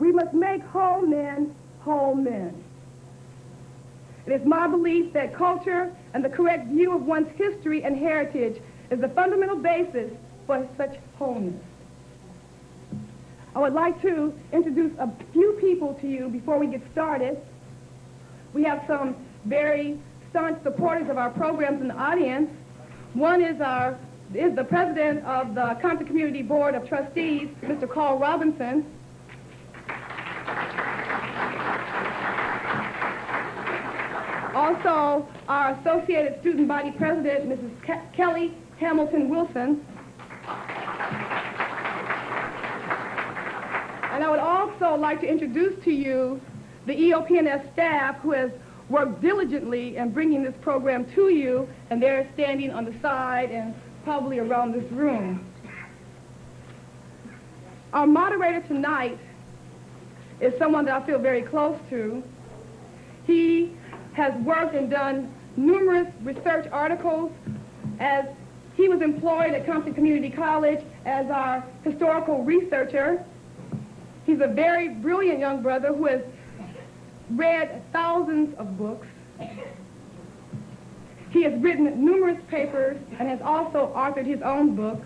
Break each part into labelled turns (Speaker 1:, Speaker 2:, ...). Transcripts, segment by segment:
Speaker 1: We must make whole men whole men. It is my belief that culture and the correct view of one's history and heritage is the fundamental basis for such wholeness. I would like to introduce a few people to you before we get started. We have some very staunch supporters of our programs in the audience. One is the president of the Compton Community Board of Trustees, Mr. Carl Robinson. Also, our Associated Student Body President, Mrs. Kelly Hamilton Wilson. And I would also like to introduce to you the EOP&S staff who has worked diligently in bringing this program to you, and they're standing on the side and probably around this room. Our moderator tonight is someone that I feel very close to. He has worked and done numerous research articles as he was employed at Compton Community College as our historical researcher. He's a very brilliant young brother who has read thousands of books. He has written numerous papers and has also authored his own book.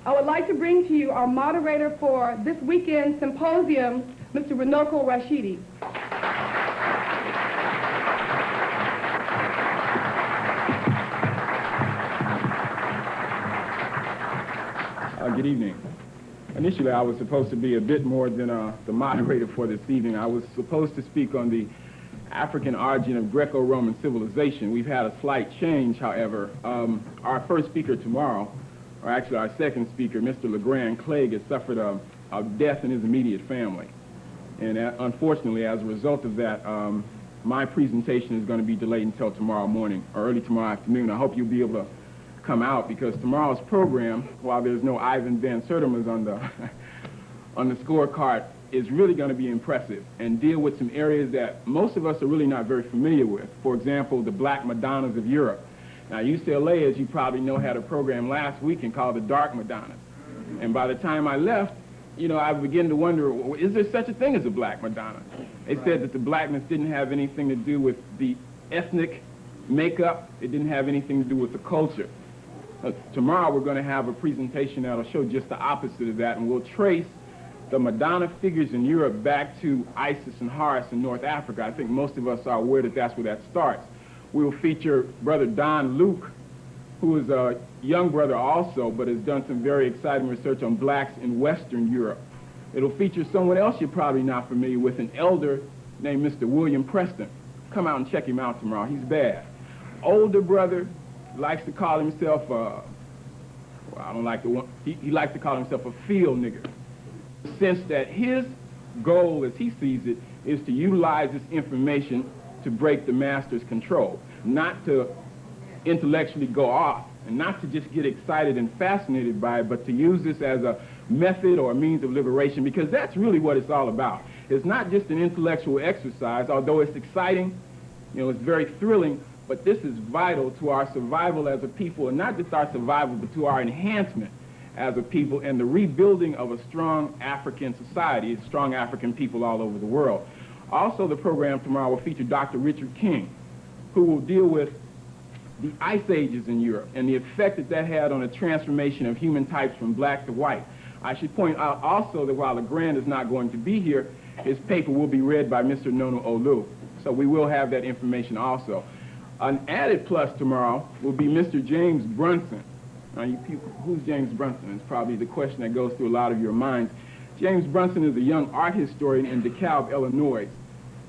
Speaker 1: I would like to bring to you our moderator for this weekend's symposium, Mr. Runoko Rashidi.
Speaker 2: Good evening. Initially, I was supposed to be a bit more than the moderator for this evening. I was supposed to speak on the African origin of Greco-Roman civilization. We've had a slight change, however. Our first speaker tomorrow, or actually our second speaker, Mr. LeGrand Clegg, has suffered a death in his immediate family. And unfortunately, as a result of that, my presentation is going to be delayed until tomorrow morning, or early tomorrow afternoon. I hope you'll be able to come out, because tomorrow's program, while there's no Ivan Van Sertima's on the on the scorecard, is really going to be impressive and deal with some areas that most of us are really not very familiar with. For example, the Black Madonnas of Europe. Now, UCLA, as you probably know, had a program last weekend called the Dark Madonnas. And by the time I left, I began to wonder, is there such a thing as a Black Madonna? They said that the blackness didn't have anything to do with the ethnic makeup. It didn't have anything to do with the culture. Tomorrow we're going to have a presentation that'll show just the opposite of that, and we'll trace the Madonna figures in Europe back to Isis and Horus in North Africa. I think most of us are aware that that's where that starts. We'll feature Brother Don Luke, who is a young brother also, but has done some very exciting research on blacks in Western Europe. It'll feature someone else you're probably not familiar with, an elder named Mr. William Preston. Come out and check him out tomorrow. He's bad. Older brother, likes to call himself he likes to call himself a field nigger. In the sense that his goal, as he sees it, is to utilize this information to break the master's control, not to intellectually go off, and not to just get excited and fascinated by it, but to use this as a method or a means of liberation, because that's really what it's all about. It's not just an intellectual exercise, although it's exciting, it's very thrilling, but this is vital to our survival as a people, and not just our survival, but to our enhancement as a people and the rebuilding of a strong African society, strong African people all over the world. Also, the program tomorrow will feature Dr. Richard King, who will deal with the ice ages in Europe and the effect that that had on the transformation of human types from black to white. I should point out also that while LeGrand is not going to be here, his paper will be read by Mr. Nono Olu. So we will have that information also. An added plus tomorrow will be Mr. James Brunson. Now, you people, who's James Brunson? It's probably the question that goes through a lot of your minds. James Brunson is a young art historian in DeKalb, Illinois.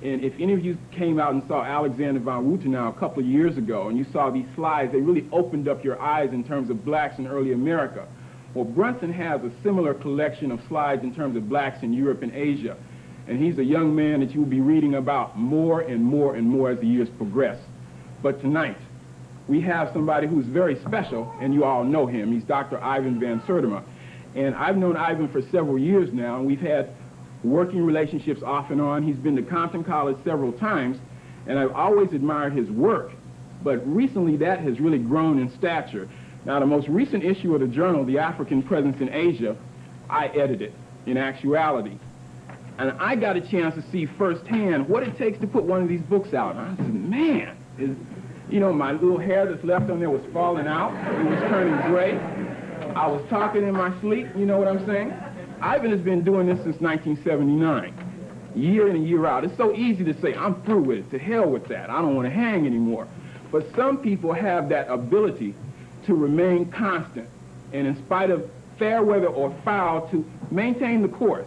Speaker 2: And if any of you came out and saw Alexander von Wuthenau a couple of years ago, and you saw these slides, they really opened up your eyes in terms of blacks in early America. Well, Brunson has a similar collection of slides in terms of blacks in Europe and Asia. And he's a young man that you will be reading about more and more and more as the years progress. But tonight, we have somebody who's very special, and you all know him. He's Dr. Ivan Van Sertima. And I've known Ivan for several years now, and we've had working relationships off and on. He's been to Compton College several times, and I've always admired his work. But recently, that has really grown in stature. Now, the most recent issue of the journal, The African Presence in Asia, I edited. in actuality. And I got a chance to see firsthand what it takes to put one of these books out. And I said, man, my little hair that's left on there was falling out. It was turning gray. I was talking in my sleep, you know what I'm saying? Ivan has been doing this since 1979, year in and year out. It's so easy to say, I'm through with it, to hell with that, I don't want to hang anymore. But some people have that ability to remain constant, and in spite of fair weather or foul, to maintain the course.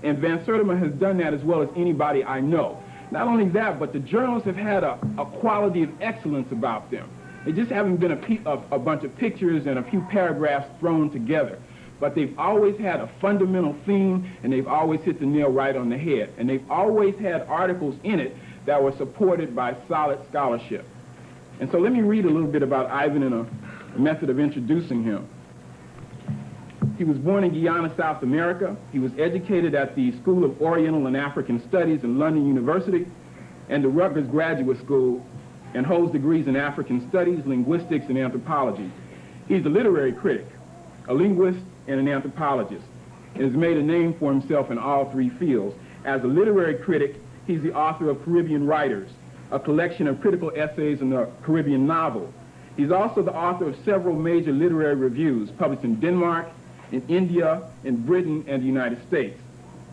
Speaker 2: And Van Sertima has done that as well as anybody I know. Not only that, but the journals have had a quality of excellence about them. They just haven't been a bunch of pictures and a few paragraphs thrown together. But they've always had a fundamental theme, and they've always hit the nail right on the head. And they've always had articles in it that were supported by solid scholarship. And so let me read a little bit about Ivan in a method of introducing him. He was born in Guyana, South America. He was educated at the School of Oriental and African Studies in London University and the Rutgers Graduate School, and holds degrees in African Studies, Linguistics, and Anthropology. He's a literary critic, a linguist, and an anthropologist, and has made a name for himself in all three fields. As a literary critic, he's the author of Caribbean Writers, a collection of critical essays in the Caribbean novel. He's also the author of several major literary reviews published in Denmark, in India, in Britain, and the United States.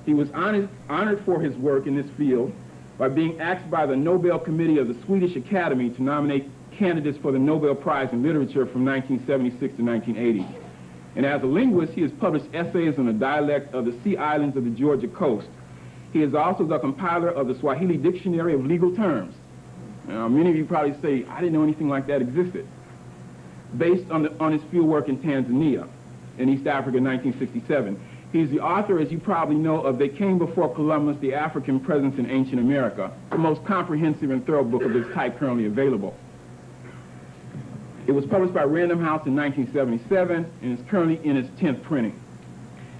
Speaker 2: He was honored for his work in this field by being asked by the Nobel Committee of the Swedish Academy to nominate candidates for the Nobel Prize in Literature from 1976 to 1980. And as a linguist, he has published essays on the dialect of the Sea Islands of the Georgia coast. He is also the compiler of the Swahili Dictionary of Legal Terms. Now, many of you probably say, I didn't know anything like that existed. Based on his fieldwork in Tanzania, in East Africa in 1967. He's the author, as you probably know, of They Came Before Columbus, The African Presence in Ancient America, the most comprehensive and thorough book of its type currently available. It was published by Random House in 1977 and is currently in its 10th printing.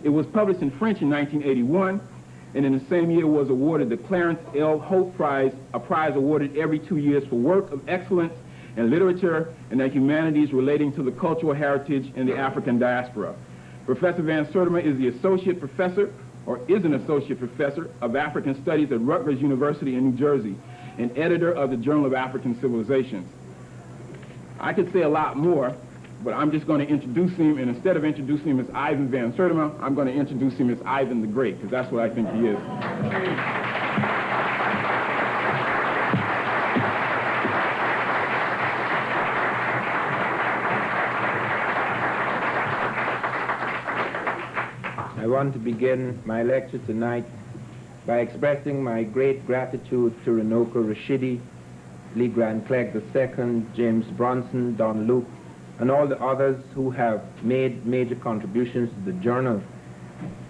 Speaker 2: It was published in French in 1981, and in the same year was awarded the Clarence L. Holt Prize, a prize awarded every 2 years for work of excellence in literature and the humanities relating to the cultural heritage in the African diaspora. Professor Van Sertima is the associate professor, or is an associate professor, of African Studies at Rutgers University in New Jersey, and editor of the Journal of African Civilizations. I could say a lot more, but I'm just going to introduce him, and instead of introducing him as Ivan Van Sertima, I'm going to introduce him as Ivan the Great, because that's what I think he is.
Speaker 3: I want to begin my lecture tonight by expressing my great gratitude to Runoko Rashidi, Lee Grant Clegg II, James Bronson, Don Luke, and all the others who have made major contributions to the journal.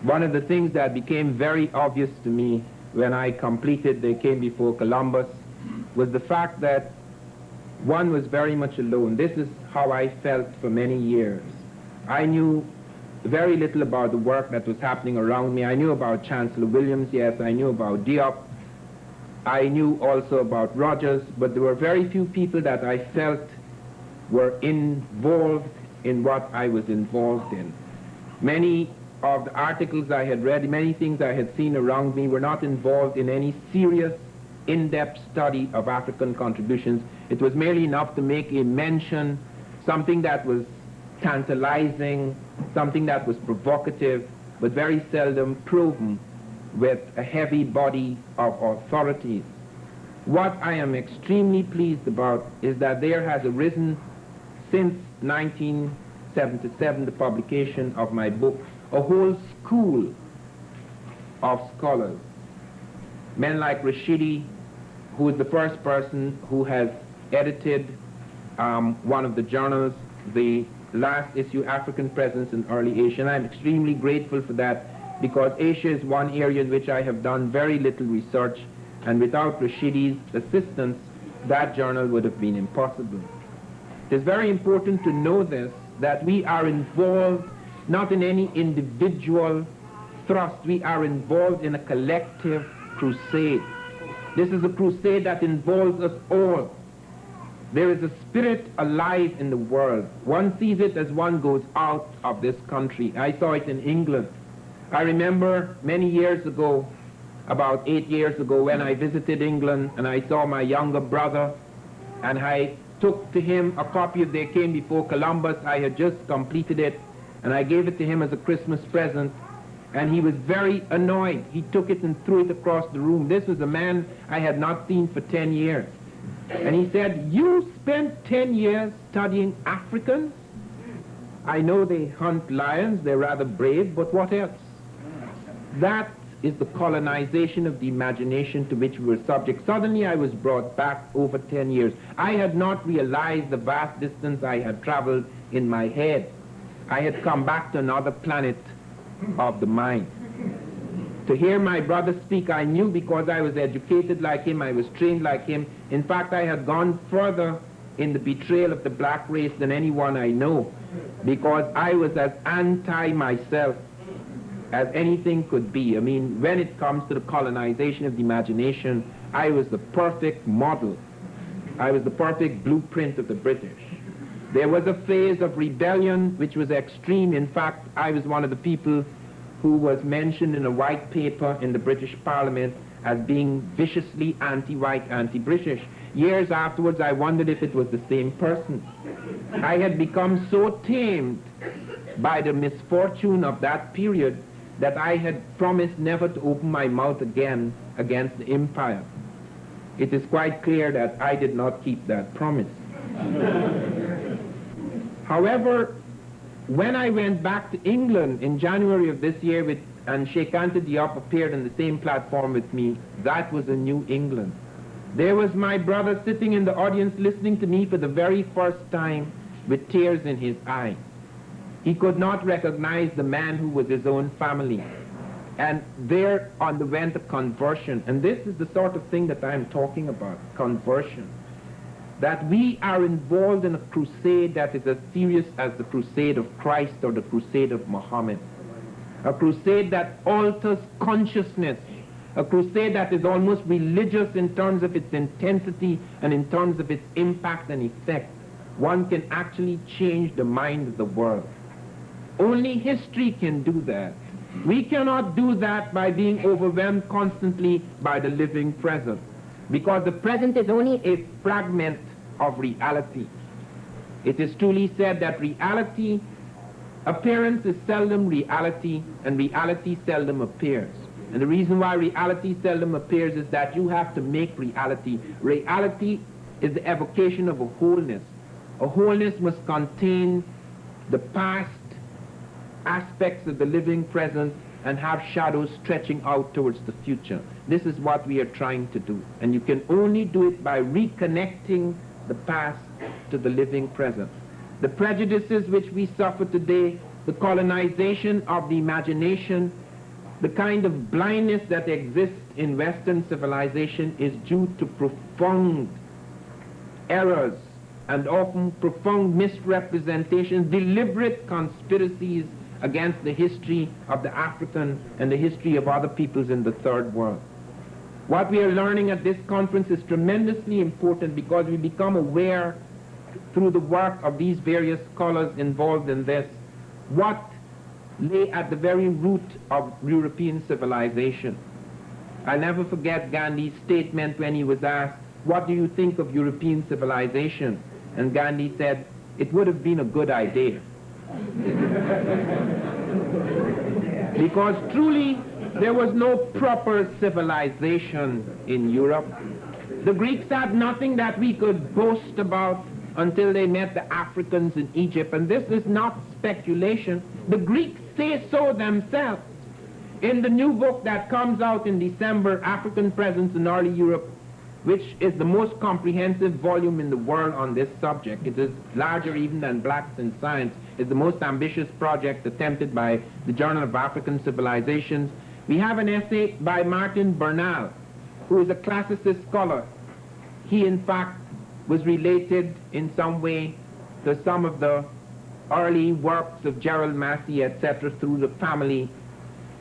Speaker 3: One of the things that became very obvious to me when I completed They Came Before Columbus was the fact that one was very much alone. This is how I felt for many years. I knew very little about the work that was happening around me. I knew about Chancellor Williams, yes, I knew about Diop. I knew also about Rogers, but there were very few people that I felt were involved in what I was involved in. Many of the articles I had read, many things I had seen around me were not involved in any serious, in-depth study of African contributions. It was merely enough to make a mention, something that was tantalizing, something that was provocative, but very seldom proven with a heavy body of authorities. What I am extremely pleased about is that there has arisen since 1977, the publication of my book, a whole school of scholars. Men like Rashidi, who is the first person who has edited one of the journals, the last issue, African Presence in Early Asia, and I'm extremely grateful for that, because Asia is one area in which I have done very little research, and without Rashidi's assistance, that journal would have been impossible. It is very important to know this, that we are involved not in any individual thrust, we are involved in a collective crusade. This is a crusade that involves us all. There is a spirit alive in the world. One sees it as one goes out of this country. I saw it in England. I remember many years ago, about 8 years ago, when I visited England and I saw my younger brother, and I took to him a copy of They Came Before Columbus. I had just completed it, and I gave it to him as a Christmas present, and he was very annoyed. He took it and threw it across the room. This was a man I had not seen for 10 years. And he said, "You spent 10 years studying Africans? I know they hunt lions, they're rather brave, but what else?" That is the colonization of the imagination to which we were subject. Suddenly I was brought back over 10 years. I had not realized the vast distance I had traveled in my head. I had come back to another planet of the mind. To hear my brother speak, I knew, because I was educated like him, I was trained like him. In fact, I had gone further in the betrayal of the black race than anyone I know, because I was as anti-myself as anything could be. I mean, when it comes to the colonization of the imagination, I was the perfect model. I was the perfect blueprint of the British. There was a phase of rebellion which was extreme. In fact, I was one of the people who was mentioned in a white paper in the British Parliament as being viciously anti-white, anti-British. Years afterwards, I wondered if it was the same person. I had become so tamed by the misfortune of that period that I had promised never to open my mouth again against the empire. It is quite clear that I did not keep that promise. However, when I went back to England in January of this year and Sheikh Anta Diop appeared on the same platform with me, that was a new England. There was my brother sitting in the audience listening to me for the very first time with tears in his eyes. He could not recognize the man who was his own family. And there underwent a conversion. And this is the sort of thing that I'm talking about, conversion. That we are involved in a crusade that is as serious as the crusade of Christ or the crusade of Muhammad. A crusade that alters consciousness. A crusade that is almost religious in terms of its intensity and in terms of its impact and effect. One can actually change the mind of the world. Only history can do that. We cannot do that by being overwhelmed constantly by the living present, because the present is only a fragment of reality. It is truly said that reality, appearance is seldom reality, and reality seldom appears. And the reason why reality seldom appears is that you have to make reality. Reality is the evocation of a wholeness. A wholeness must contain the past aspects of the living present and have shadows stretching out towards the future. This is what we are trying to do. And you can only do it by reconnecting the past to the living present. The prejudices which we suffer today, the colonization of the imagination, the kind of blindness that exists in Western civilization is due to profound errors and often profound misrepresentations, deliberate conspiracies against the history of the African and the history of other peoples in the third world. What we are learning at this conference is tremendously important, because we become aware through the work of these various scholars involved in this what lay at the very root of European civilization. I'll never forget Gandhi's statement when he was asked, "What do you think of European civilization?" And Gandhi said, "It would have been a good idea." Because truly, there was no proper civilization in Europe. The Greeks had nothing that we could boast about until they met the Africans in Egypt. And this is not speculation. The Greeks say so themselves. In the new book that comes out in December, African Presence in Early Europe, which is the most comprehensive volume in the world on this subject. It is larger even than Blacks in Science. It's the most ambitious project attempted by the Journal of African Civilizations. We have an essay by Martin Bernal, who is a classicist scholar. He, in fact, was related in some way to some of the early works of Gerald Massey, etc., through the family.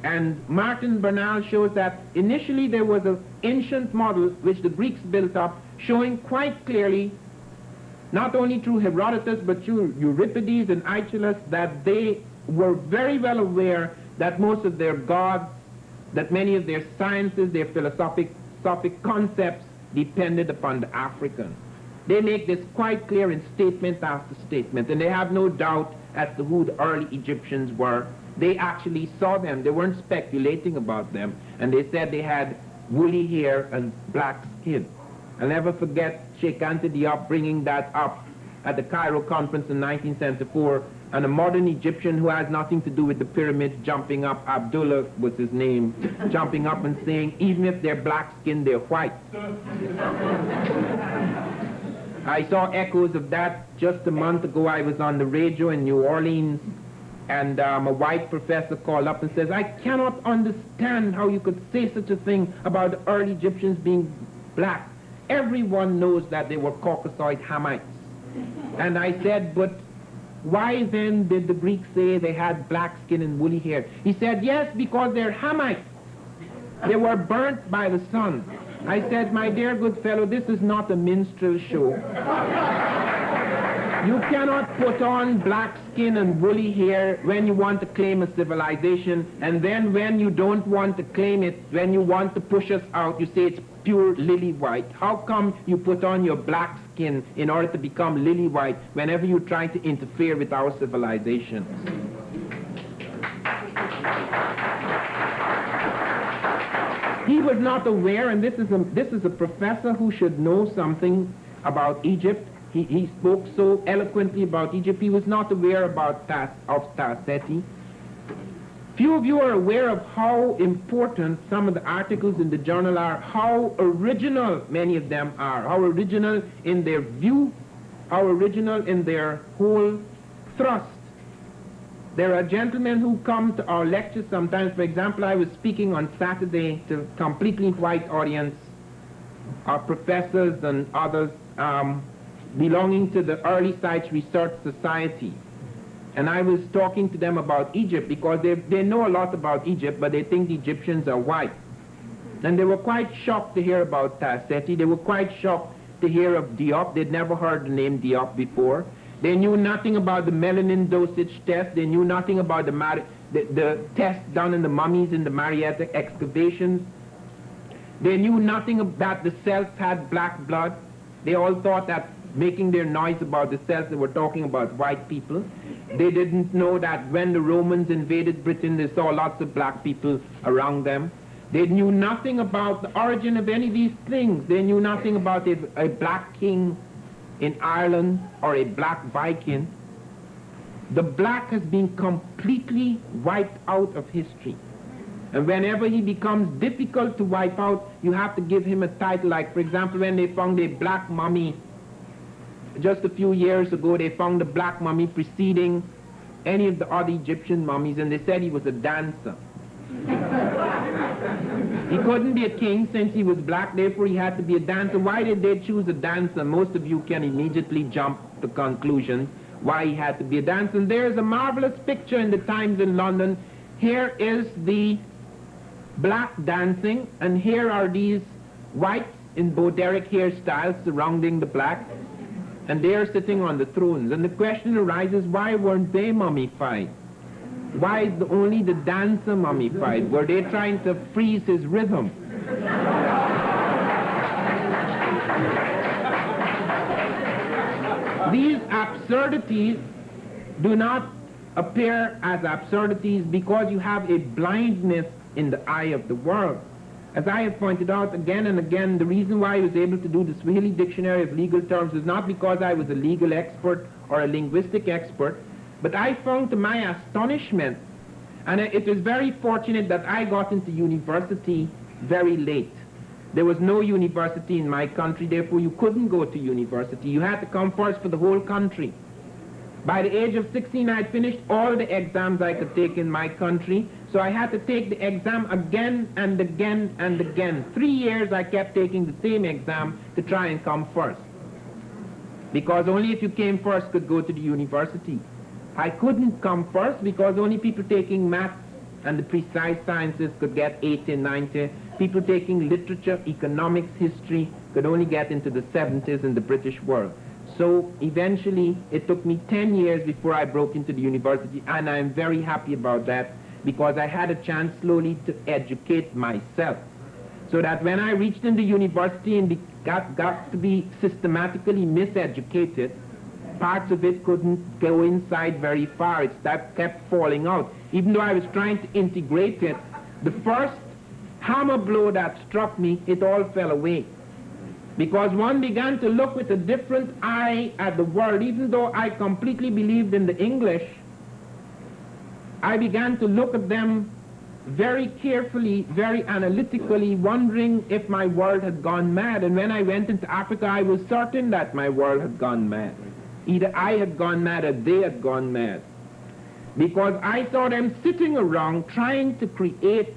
Speaker 3: And Martin Bernal shows that initially there was an ancient model which the Greeks built up, showing quite clearly, not only through Herodotus but through Euripides and Aeschylus, that they were very well aware that most of their gods, that many of their sciences, their philosophic concepts depended upon the African. They make this quite clear in statement after statement, and they have no doubt as to who the early Egyptians were. They actually saw them. They weren't speculating about them, and they said they had woolly hair and black skin. I'll never forget Sheikh Anta Diop bringing that up at the Cairo conference in 1974, and a modern Egyptian who has nothing to do with the pyramids jumping up, Abdullah was his name, jumping up and saying, even if they're black skinned, they're white. I saw echoes of that just a month ago. I was on the radio in New Orleans, and a white professor called up and says, I cannot understand how you could say such a thing about the early Egyptians being black. Everyone knows that they were Caucasoid Hamites. And I said, but why then did the Greeks say they had black skin and woolly hair? He said, yes, because they're Hamites. They were burnt by the sun. I said, my dear good fellow, this is not a minstrel show. You cannot put on black skin and woolly hair when you want to claim a civilization, and then when you don't want to claim it, when you want to push us out, you say it's pure lily white. How come you put on your black skin in order to become lily white whenever you try to interfere with our civilization? He was not aware, and this is a professor who should know something about Egypt. He spoke so eloquently about Egypt. He was not aware about Tarseti. Few of you are aware of how important some of the articles in the journal are, how original many of them are, how original in their view, how original in their whole thrust. There are gentlemen who come to our lectures sometimes. For example, I was speaking on Saturday to a completely white audience, our professors and others belonging to the Early Sites Research Society. And I was talking to them about Egypt because they know a lot about Egypt, but they think the Egyptians are white. And they were quite shocked to hear about Tarseti. They were quite shocked to hear of Diop. They'd never heard the name Diop before. They knew nothing about the melanin dosage test. They knew nothing about the test done in the mummies in the Marietta excavations. They knew nothing about the Celts had black blood. They all thought that making their noise about the Celts, they were talking about white people. They didn't know that when the Romans invaded Britain, they saw lots of black people around them. They knew nothing about the origin of any of these things. They knew nothing about a black king in Ireland or a black Viking. The black has been completely wiped out of history. And whenever he becomes difficult to wipe out, you have to give him a title. Like, for example, when they found a black mummy just a few years ago, they found a black mummy preceding any of the other Egyptian mummies, and they said he was a dancer. He couldn't be a king since he was black, therefore he had to be a dancer. Why did they choose a dancer? Most of you can immediately jump to conclusions why he had to be a dancer. And there's a marvelous picture in the Times in London. Here is the black dancing, and here are these whites in Bauderic hairstyles surrounding the black, and they are sitting on the thrones. And the question arises, why weren't they mummified? Why is only the dancer mummified? Were they trying to freeze his rhythm? These absurdities do not appear as absurdities because you have a blindness in the eye of the world. As I have pointed out again and again, the reason why I was able to do the Swahili Dictionary of Legal Terms is not because I was a legal expert or a linguistic expert, but I found to my astonishment, and it was very fortunate that I got into university very late. There was no university in my country, therefore you couldn't go to university. You had to come first for the whole country. By the age of 16, I had finished all the exams I could take in my country, so I had to take the exam again and again and again. 3 years I kept taking the same exam to try and come first, because only if you came first could go to the university. I couldn't come first because only people taking maths and the precise sciences could get 80 and 90. People taking literature, economics, history could only get into the 70s in the British world. So eventually it took me 10 years before I broke into the university, and I'm very happy about that, because I had a chance slowly to educate myself. So that when I reached in the university and got to be systematically miseducated, parts of it couldn't go inside very far. It kept falling out. Even though I was trying to integrate it, the first hammer blow that struck me, it all fell away. Because one began to look with a different eye at the world. Even though I completely believed in the English, I began to look at them very carefully, very analytically, wondering if my world had gone mad. And when I went into Africa, I was certain that my world had gone mad. Either I had gone mad or they had gone mad. Because I saw them sitting around trying to create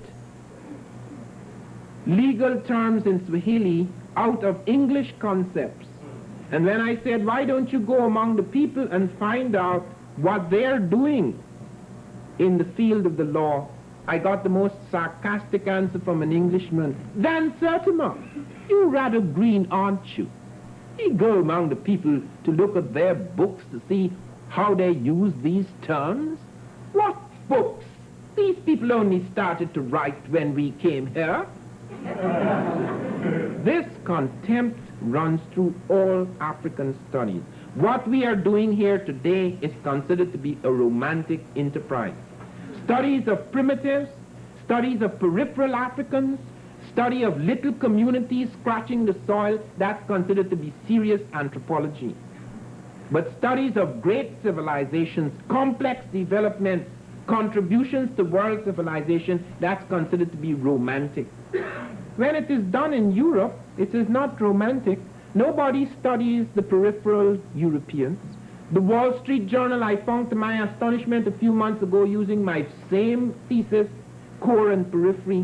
Speaker 3: legal terms in Swahili out of English concepts. And when I said, why don't you go among the people and find out what they're doing in the field of the law, I got the most sarcastic answer from an Englishman. Then, Sertima, you're rather green, aren't you? You go among the people to look at their books to see how they use these terms? What books? These people only started to write when we came here. This contempt runs through all African studies. What we are doing here today is considered to be a romantic enterprise. Studies of primitives, studies of peripheral Africans, study of little communities scratching the soil, that's considered to be serious anthropology. But studies of great civilizations, complex developments, contributions to world civilization, that's considered to be romantic. When it is done in Europe, it is not romantic. Nobody studies the peripheral Europeans. The Wall Street Journal, I found to my astonishment a few months ago using my same thesis, core and periphery,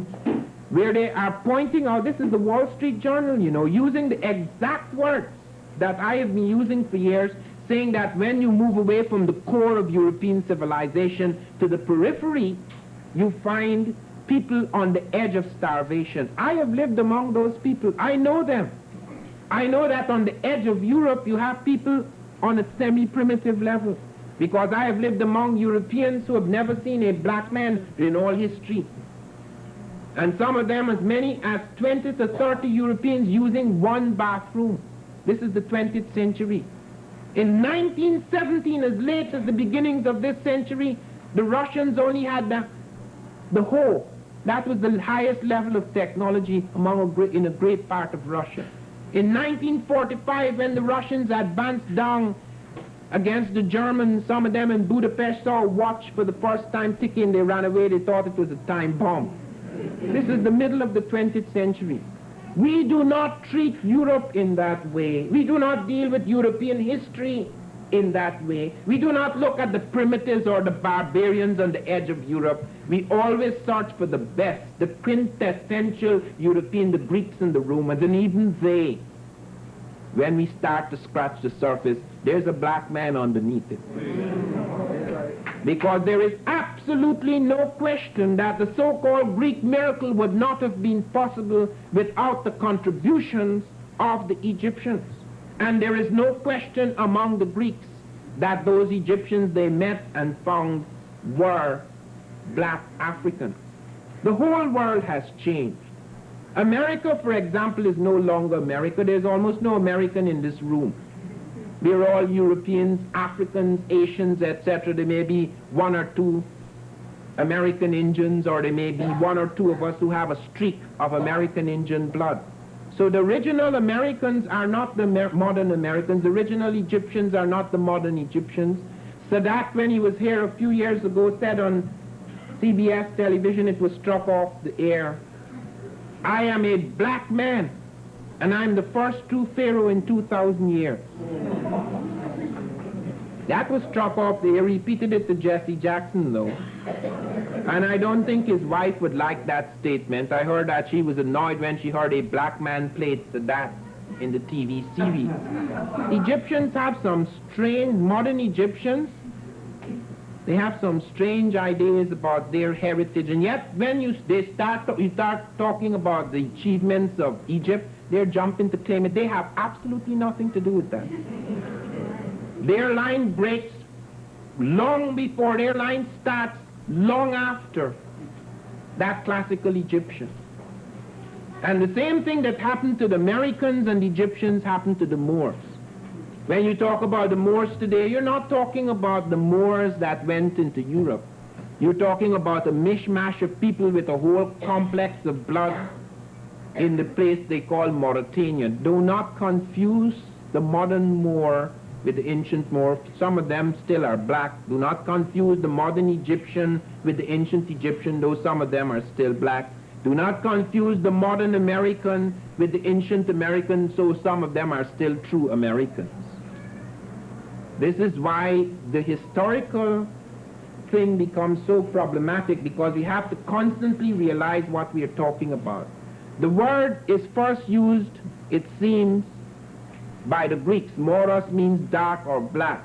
Speaker 3: where they are pointing out, this is the Wall Street Journal, you know, using the exact words that I have been using for years, saying that when you move away from the core of European civilization to the periphery, you find people on the edge of starvation. I have lived among those people. I know them. I know that on the edge of Europe you have people on a semi-primitive level, because I have lived among Europeans who have never seen a black man in all history. And some of them as many as 20 to 30 Europeans using one bathroom. This is the 20th century. In 1917, as late as the beginnings of this century, the Russians only had the hoe. That was the highest level of technology in a great part of Russia. In 1945, when the Russians advanced down against the Germans, some of them in Budapest saw a watch for the first time ticking. They ran away. They thought it was a time bomb. This is the middle of the 20th century. We do not treat Europe in that way. We do not deal with European history in that way. We do not look at the primitives or the barbarians on the edge of Europe. We always search for the best, the quintessential European, the Greeks and the Romans, and even they, when we start to scratch the surface, there's a black man underneath it. Because there is absolutely no question that the so-called Greek miracle would not have been possible without the contributions of the Egyptians. And there is no question among the Greeks that those Egyptians they met and found were black Africans. The whole world has changed. America, for example, is no longer America. There's almost no American in this room. We're all Europeans, Africans, Asians, etc. There may be one or two American Indians, or there may be one or two of us who have a streak of American Indian blood. So the original Americans are not the modern Americans. The original Egyptians are not the modern Egyptians. Sadat, when he was here a few years ago, said on CBS television, it was struck off the air, I am a black man, and I'm the first true pharaoh in 2,000 years. That was struck off the air. He repeated it to Jesse Jackson, though. And I don't think his wife would like that statement. I heard that she was annoyed when she heard a black man played Sadat in the TV series. Egyptians have some strange, modern Egyptians, they have some strange ideas about their heritage, and yet when you start talking about the achievements of Egypt, they're jumping to claim it. They have absolutely nothing to do with that. Their line breaks long before their line starts long after that classical Egyptian. And the same thing that happened to the Americans and the Egyptians happened to the Moors. When you talk about the Moors today, you're not talking about the Moors that went into Europe. You're talking about a mishmash of people with a whole complex of blood in the place they call Mauritania. Do not confuse the modern Moor with the ancient Moor. Some of them still are black. Do not confuse the modern Egyptian with the ancient Egyptian, though some of them are still black. Do not confuse the modern American with the ancient American, so some of them are still true Americans. This is why the historical thing becomes so problematic, because we have to constantly realize what we are talking about. The word is first used, it seems, by the Greeks. Moros means dark or black.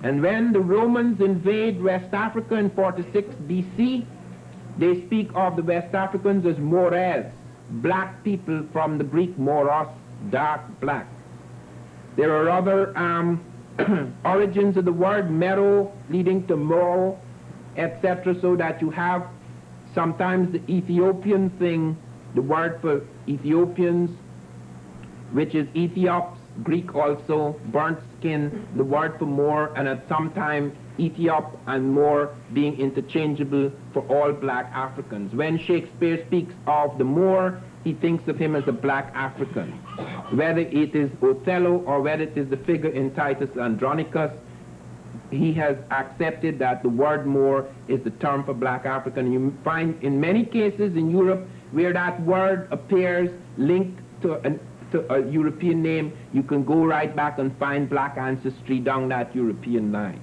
Speaker 3: And when the Romans invade West Africa in 46 BC, they speak of the West Africans as Mores, black people, from the Greek moros, dark black. There are other origins of the word, mero leading to moro, etc., so that you have sometimes the Ethiopian thing, the word for Ethiopians, which is Ethiops, Greek also, burnt skin, the word for Moor, and at some time Ethiop and Moor being interchangeable for all black Africans. When Shakespeare speaks of the Moor, he thinks of him as a black African. Whether it is Othello or whether it is the figure in Titus Andronicus, he has accepted that the word Moor is the term for black African. You find in many cases in Europe where that word appears linked to a European name, you can go right back and find black ancestry down that European line.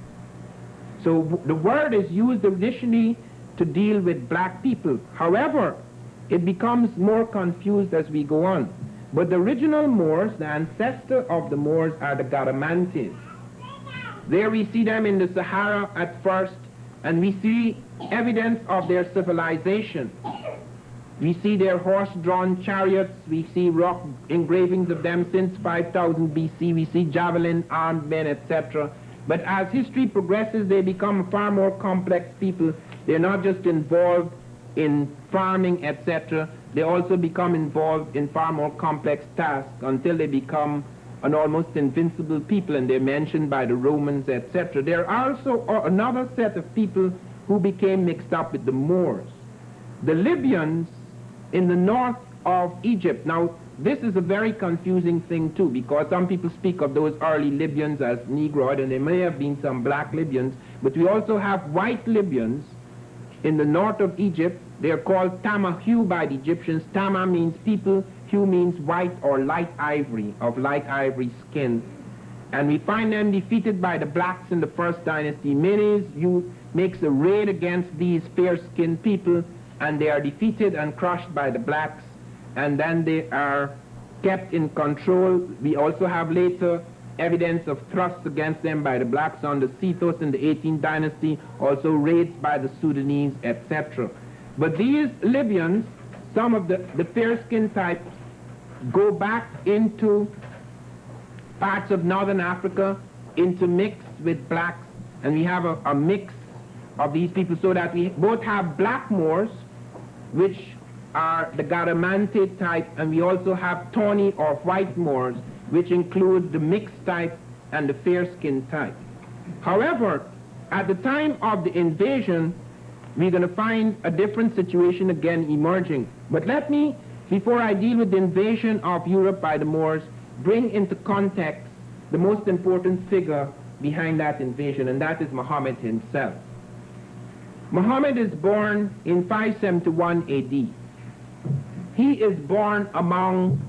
Speaker 3: So the word is used initially to deal with black people. However, it becomes more confused as we go on. But the original Moors, the ancestor of the Moors, are the Garamantes. There we see them in the Sahara at first, and we see evidence of their civilization. We see their horse-drawn chariots. We see rock engravings of them since 5000 BC. We see javelin-armed men, etc. But as history progresses, they become far more complex people. They're not just involved in farming, etc. They also become involved in far more complex tasks until they become an almost invincible people, and they're mentioned by the Romans, etc. There are also another set of people who became mixed up with the Moors. The Libyans in the north of Egypt. Now, this is a very confusing thing too, because some people speak of those early Libyans as Negroid, and there may have been some black Libyans, but we also have white Libyans in the north of Egypt. They are called Tamahu by the Egyptians. Tama means people, hue means white or light ivory, of light ivory skin. And we find them defeated by the blacks in the first dynasty. Menes makes a raid against these fair-skinned people, and they are defeated and crushed by the blacks, and then they are kept in control. We also have later evidence of thrusts against them by the blacks on the Sethos in the 18th dynasty, also raids by the Sudanese, etc. But these Libyans, some of the fair-skinned type, go back into parts of northern Africa, intermixed with blacks, and we have a mix of these people, so that we both have black Moors, which are the Garamante type, and we also have tawny or white Moors, which include the mixed type and the fair-skinned type. However, at the time of the invasion, we're going to find a different situation again emerging. But let me, before I deal with the invasion of Europe by the Moors, bring into context the most important figure behind that invasion, and that is Muhammad himself. Muhammad is born in 571 AD. He is born among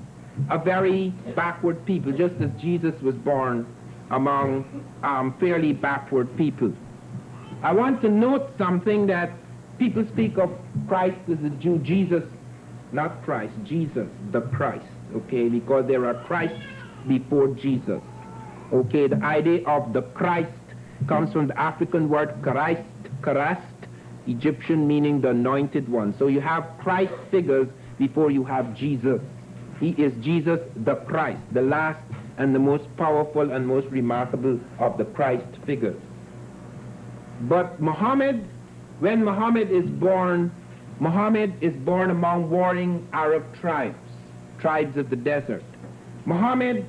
Speaker 3: a very backward people, just as Jesus was born among fairly backward people. I want to note something, that people speak of Christ as a Jew. Jesus, not Christ, Jesus, the Christ, okay, because there are Christs before Jesus. Okay, the idea of the Christ comes from the African word Christ, Karast, Egyptian meaning the anointed one. So you have Christ figures before you have Jesus. He is Jesus the Christ, the last and the most powerful and most remarkable of the Christ figures. But Muhammad when Muhammad is born among warring Arab tribes of the desert. Muhammad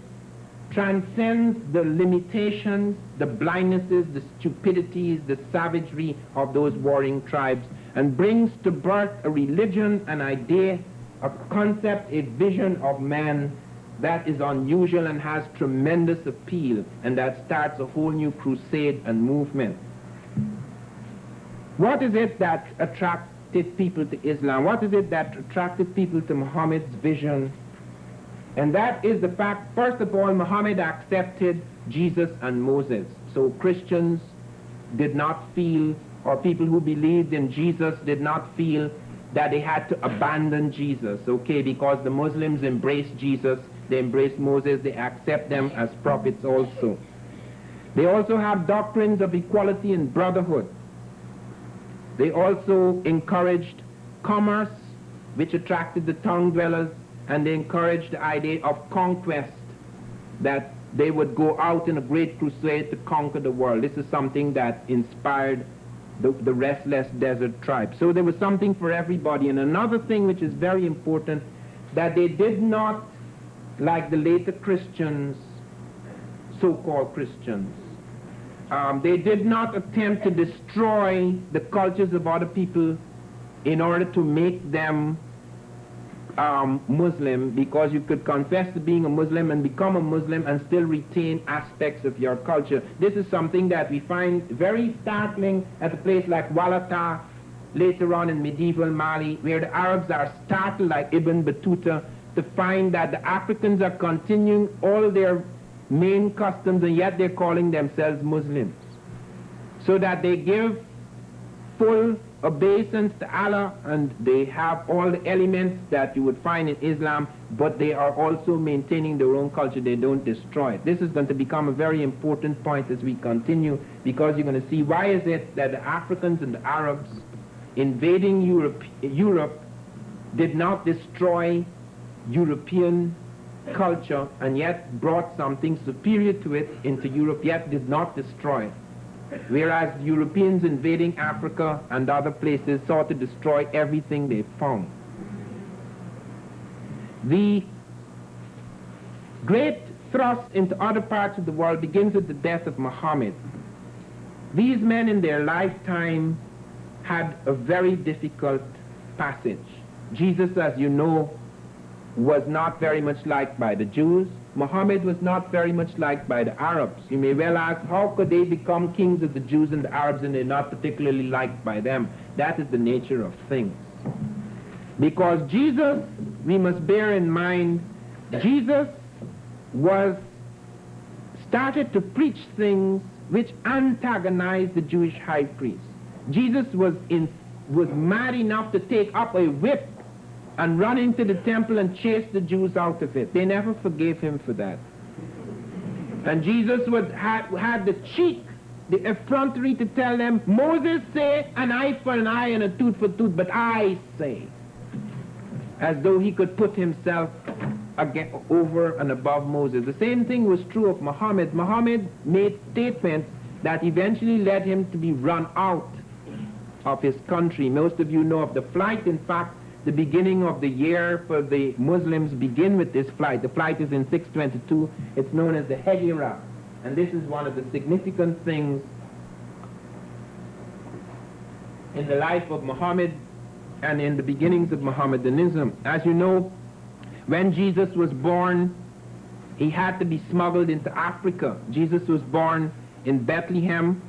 Speaker 3: transcends the limitations, the blindnesses, the stupidities, the savagery of those warring tribes, and brings to birth a religion, an idea, a concept, a vision of man that is unusual and has tremendous appeal, and that starts a whole new crusade and movement. What is it that attracted people to Islam? What is it that attracted people to Muhammad's vision? And that is the fact, first of all, Muhammad accepted Jesus and Moses. So Christians did not feel, or people who believed in Jesus did not feel that they had to abandon Jesus, okay, because the Muslims embraced Jesus, they embraced Moses, they accept them as prophets also. They also have doctrines of equality and brotherhood. They also encouraged commerce, which attracted the tongue dwellers, and they encouraged the idea of conquest, that they would go out in a great crusade to conquer the world. This is something that inspired the restless desert tribe. So there was something for everybody. And another thing which is very important, that they did not, like the later Christians, so-called Christians, they did not attempt to destroy the cultures of other people in order to make them Muslim, because you could confess to being a Muslim and become a Muslim and still retain aspects of your culture. This is something that we find very startling at a place like Walata, later on in medieval Mali, where the Arabs are startled, like Ibn Battuta, to find that the Africans are continuing all their main customs, and yet they're calling themselves Muslims. So that they give full obeisance to Allah, and they have all the elements that you would find in Islam, but they are also maintaining their own culture. They don't destroy it. This is going to become a very important point as we continue, because you're going to see why is it that the Africans and the Arabs invading Europe did not destroy European culture, and yet brought something superior to it into Europe, yet did not destroy it. Whereas Europeans invading Africa and other places sought to destroy everything they found. The great thrust into other parts of the world begins with the death of Muhammad. These men in their lifetime had a very difficult passage. Jesus, as you know, was not very much liked by the Jews. Muhammad was not very much liked by the Arabs. You may well ask, how could they become kings of the Jews and the Arabs and they're not particularly liked by them? That is the nature of things. Because Jesus, we must bear in mind, Jesus started to preach things which antagonized the Jewish high priest. Jesus was mad enough to take up a whip and run into the temple and chase the Jews out of it. They never forgave him for that. And Jesus had the cheek, the effrontery to tell them, Moses say an eye for an eye and a tooth for tooth, but I say, as though he could put himself over and above Moses. The same thing was true of Muhammad. Muhammad made statements that eventually led him to be run out of his country. Most of you know of the flight. In fact, the beginning of the year for the Muslims begin with this flight. The flight is in 622. It's known as the Hejira. And this is one of the significant things in the life of Muhammad and in the beginnings of Mohammedanism. As you know, when Jesus was born, he had to be smuggled into Africa. Jesus was born in Bethlehem,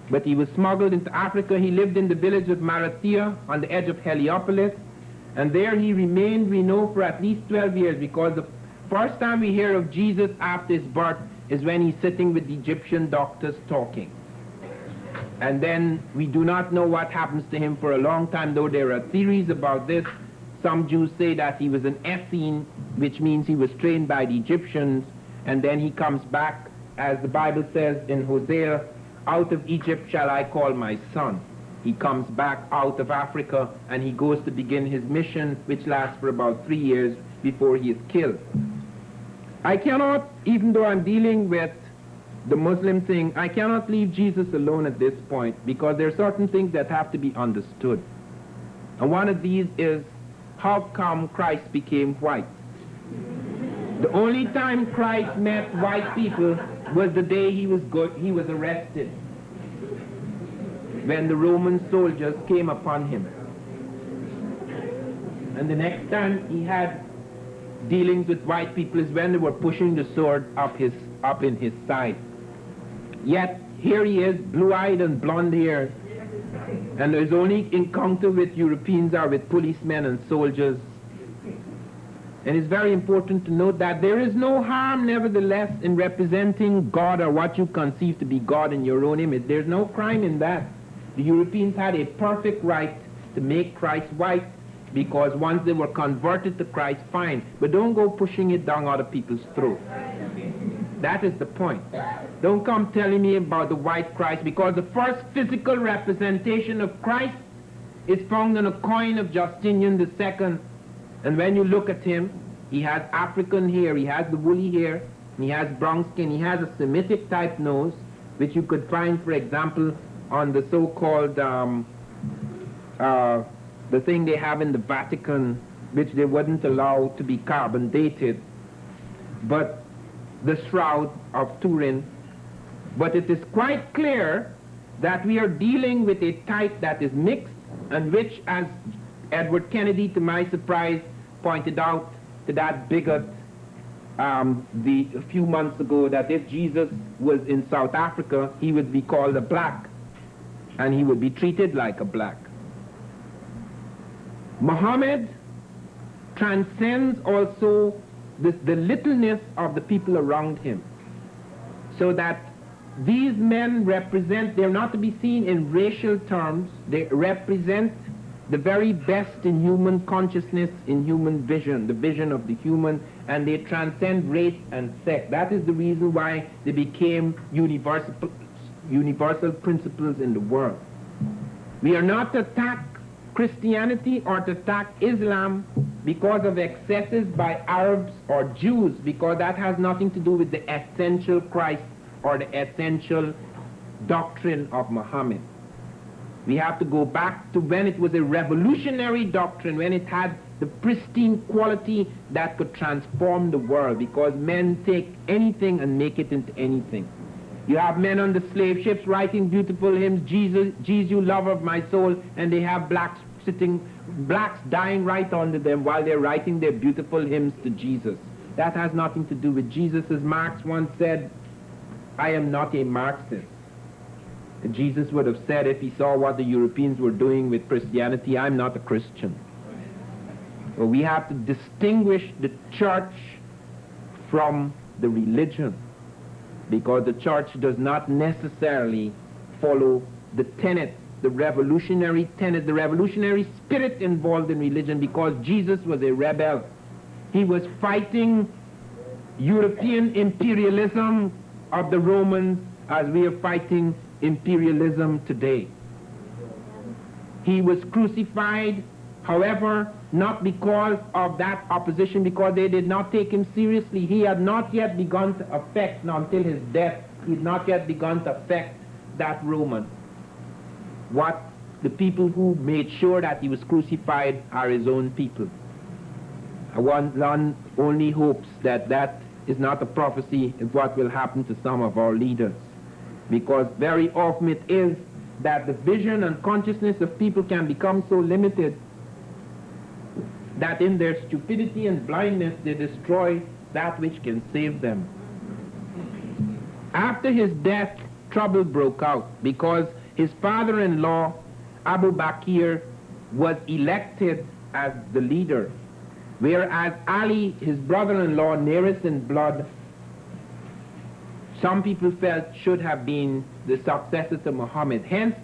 Speaker 3: but he was smuggled into Africa. He lived in the village of Marathia on the edge of Heliopolis. And there he remained, we know, for at least 12 years, because the first time we hear of Jesus after his birth is when he's sitting with the Egyptian doctors talking. And then we do not know what happens to him for a long time, though there are theories about this. Some Jews say that he was an Essene, which means he was trained by the Egyptians, and then he comes back, as the Bible says in Hosea, out of Egypt shall I call my son. He comes back out of Africa and he goes to begin his mission, which lasts for about 3 years before he is killed. I cannot, even though I'm dealing with the Muslim thing, I cannot leave Jesus alone at this point because there are certain things that have to be understood. And one of these is, how come Christ became white? The only time Christ met white people was the day he was arrested, when the Roman soldiers came upon him. And the next time he had dealings with white people is when they were pushing the sword up in his side. Yet here he is, blue-eyed and blonde-haired, and his only encounter with Europeans are with policemen and soldiers. And it's very important to note that there is no harm, nevertheless, in representing God or what you conceive to be God in your own image. There's no crime in that. The Europeans had a perfect right to make Christ white, because once they were converted to Christ, fine. But don't go pushing it down other people's throats. That is the point. Don't come telling me about the white Christ, because the first physical representation of Christ is found in a coin of Justinian II. And when you look at him, he has African hair, he has the woolly hair, he has brown skin, he has a Semitic type nose, which you could find, for example, on the so-called the thing they have in the Vatican, which they wouldn't allow to be carbon dated, but the Shroud of Turin. But it is quite clear that we are dealing with a type that is mixed, and which, as Edward Kennedy, to my surprise, pointed out to that bigot a few months ago, that if Jesus was in South Africa, he would be called a black, and he would be treated like a black. Muhammad transcends also the littleness of the people around him, so that these men represent, they're not to be seen in racial terms, they represent the very best in human consciousness, in human vision, the vision of the human, and they transcend race and sex. That is the reason why they became universal principles in the world. We are not to attack Christianity or to attack Islam because of excesses by Arabs or Jews, because that has nothing to do with the essential Christ or the essential doctrine of Muhammad. We have to go back to when it was a revolutionary doctrine, when it had the pristine quality that could transform the world, because men take anything and make it into anything. You have men on the slave ships writing beautiful hymns, Jesus, you lover of my soul, and they have blacks dying right under them while they're writing their beautiful hymns to Jesus. That has nothing to do with Jesus. As Marx once said, I am not a Marxist. And Jesus would have said, if he saw what the Europeans were doing with Christianity, I'm not a Christian. Well, we have to distinguish the church from the religion, because the church does not necessarily follow the tenet, the revolutionary tenet, the revolutionary spirit involved in religion, because Jesus was a rebel. He was fighting European imperialism of the Romans as we are fighting imperialism today. He was crucified, however, not because of that opposition, because they did not take him seriously. He had not yet begun to affect, until his death, he had not yet begun to affect that Roman. What the people who made sure that he was crucified are his own people. One only hopes that that is not a prophecy of what will happen to some of our leaders, because very often it is that the vision and consciousness of people can become so limited that in their stupidity and blindness they destroy that which can save them. After his death, trouble broke out, because his father-in-law, Abu Bakr, was elected as the leader, whereas Ali, his brother-in-law, nearest in blood, some people felt should have been the successor to Muhammad. Hence,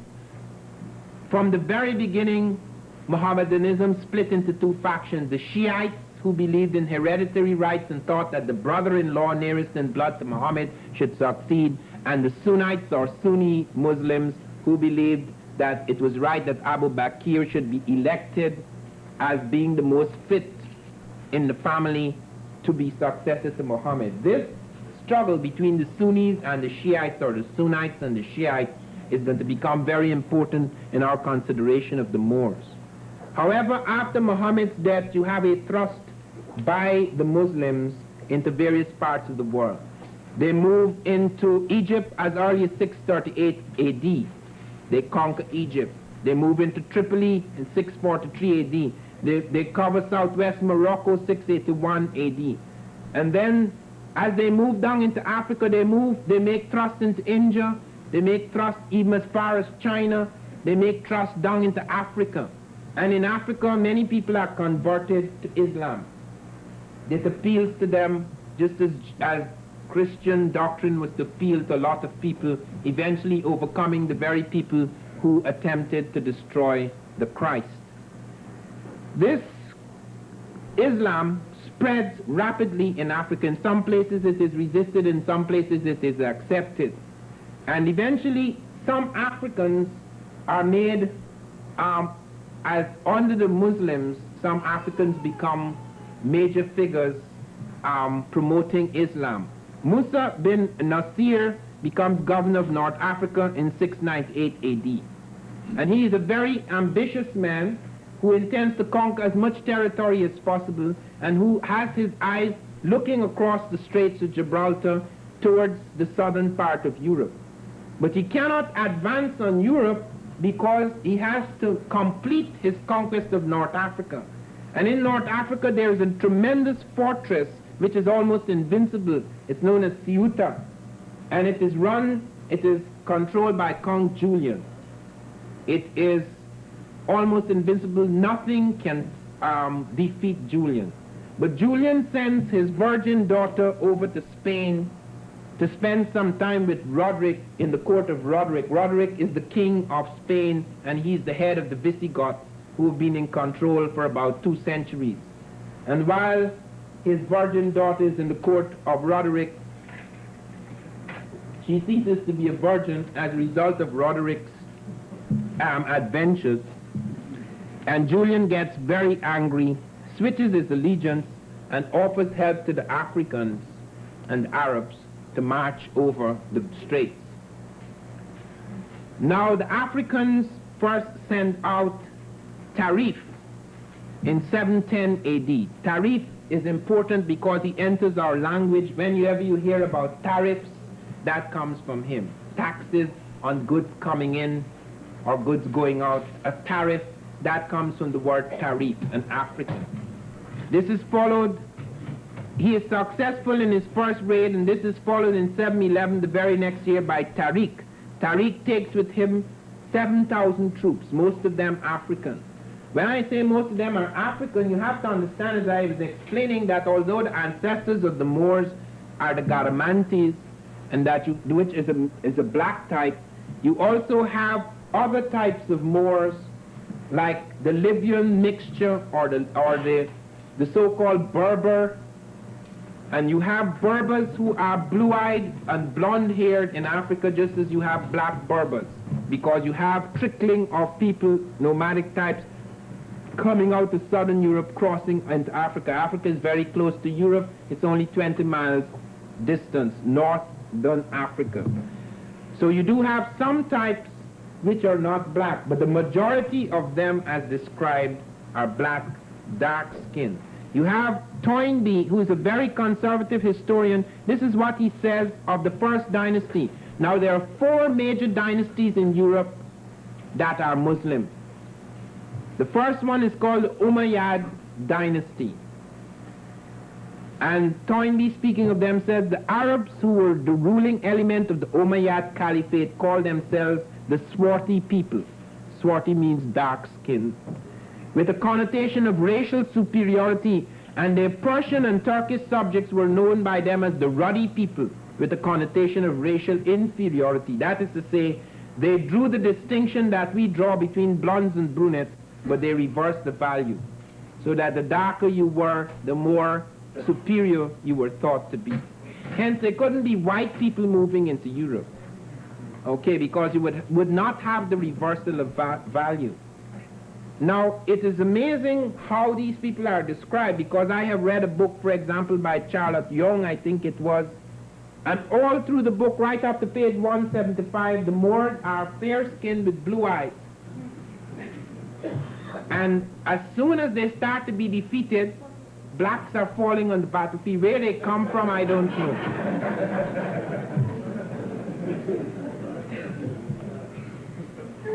Speaker 3: from the very beginning, Mohammedanism split into two factions: the Shiites, who believed in hereditary rights and thought that the brother-in-law nearest in blood to Muhammad should succeed, and the Sunnites or Sunni Muslims, who believed that it was right that Abu Bakr should be elected as being the most fit in the family to be successor to Muhammad. This struggle between the Sunnis and the Shiites, or the Sunnites and the Shiites, is going to become very important in our consideration of the Moors. However, after Muhammad's death, you have a thrust by the Muslims into various parts of the world. They move into Egypt as early as 638 AD. They conquer Egypt. They move into Tripoli in 643 AD. They cover southwest Morocco 681 AD. And then as they move down into Africa, they make thrust into India. They make thrust even as far as China. They make thrust down into Africa. And in Africa, many people are converted to Islam. This appeals to them just as Christian doctrine was to appeal to a lot of people, eventually overcoming the very people who attempted to destroy the Christ. This Islam spreads rapidly in Africa. In some places it is resisted, in some places it is accepted. And eventually some Africans are made, as under the Muslims, some Africans become major figures promoting Islam. Musa bin Nasir becomes governor of North Africa in 698 AD. And he is a very ambitious man who intends to conquer as much territory as possible, and who has his eyes looking across the Straits of Gibraltar towards the southern part of Europe. But he cannot advance on Europe because he has to complete his conquest of North Africa. And in North Africa there is a tremendous fortress which is almost invincible. It's known as Ceuta, and it is controlled by Count Julian. It is almost invincible. Nothing can defeat Julian. But Julian sends his virgin daughter over to Spain to spend some time with Roderick in the court of Roderick. Roderick is the king of Spain, and he's the head of the Visigoths, who have been in control for about 2 centuries. And while his virgin daughter is in the court of Roderick, she ceases to be a virgin as a result of Roderick's adventures. And Julian gets very angry, switches his allegiance, and offers help to the Africans and Arabs to march over the straits. Now the Africans first send out Tarif in 710 AD. Tarif is important because he enters our language. Whenever you hear about tariffs, that comes from him. Taxes on goods coming in or goods going out. A tariff, that comes from the word tarif, an African. This is followed, he is successful in his first raid, and this is followed in 711, the very next year, by Tariq. Tariq takes with him 7,000 troops, most of them African. When I say most of them are African, you have to understand, as I was explaining, that although the ancestors of the Moors are the Garamantes, and which is a black type, you also have other types of Moors, like the Libyan mixture, or the so-called Berber. And you have Berbers who are blue-eyed and blonde-haired in Africa, just as you have black Berbers, because you have trickling of people, nomadic types, coming out of southern Europe, crossing into Africa. Africa is very close to Europe. It's only 20 miles distance northern Africa. So you do have some types which are not black, but the majority of them, as described, are black, dark skin. You have Toynbee, who is a very conservative historian. This is what he says of the first dynasty. Now there are 4 major dynasties in Europe that are Muslim. The first one is called the Umayyad dynasty. And Toynbee, speaking of them, says the Arabs, who were the ruling element of the Umayyad Caliphate, called themselves the Swarti people. Swarti means dark skin, with a connotation of racial superiority, and their Persian and Turkish subjects were known by them as the ruddy people, with a connotation of racial inferiority. That is to say, they drew the distinction that we draw between blondes and brunettes, but they reversed the value, so that the darker you were, the more superior you were thought to be. Hence, there couldn't be white people moving into Europe, okay, because you would not have the reversal of value. Now, it is amazing how these people are described, because I have read a book, for example, by Charlotte Young, I think it was, And all through the book, right up to page 175, the Moors are fair-skinned with blue eyes. And as soon as they start to be defeated, blacks are falling on the battlefield. Where they come from, I don't know.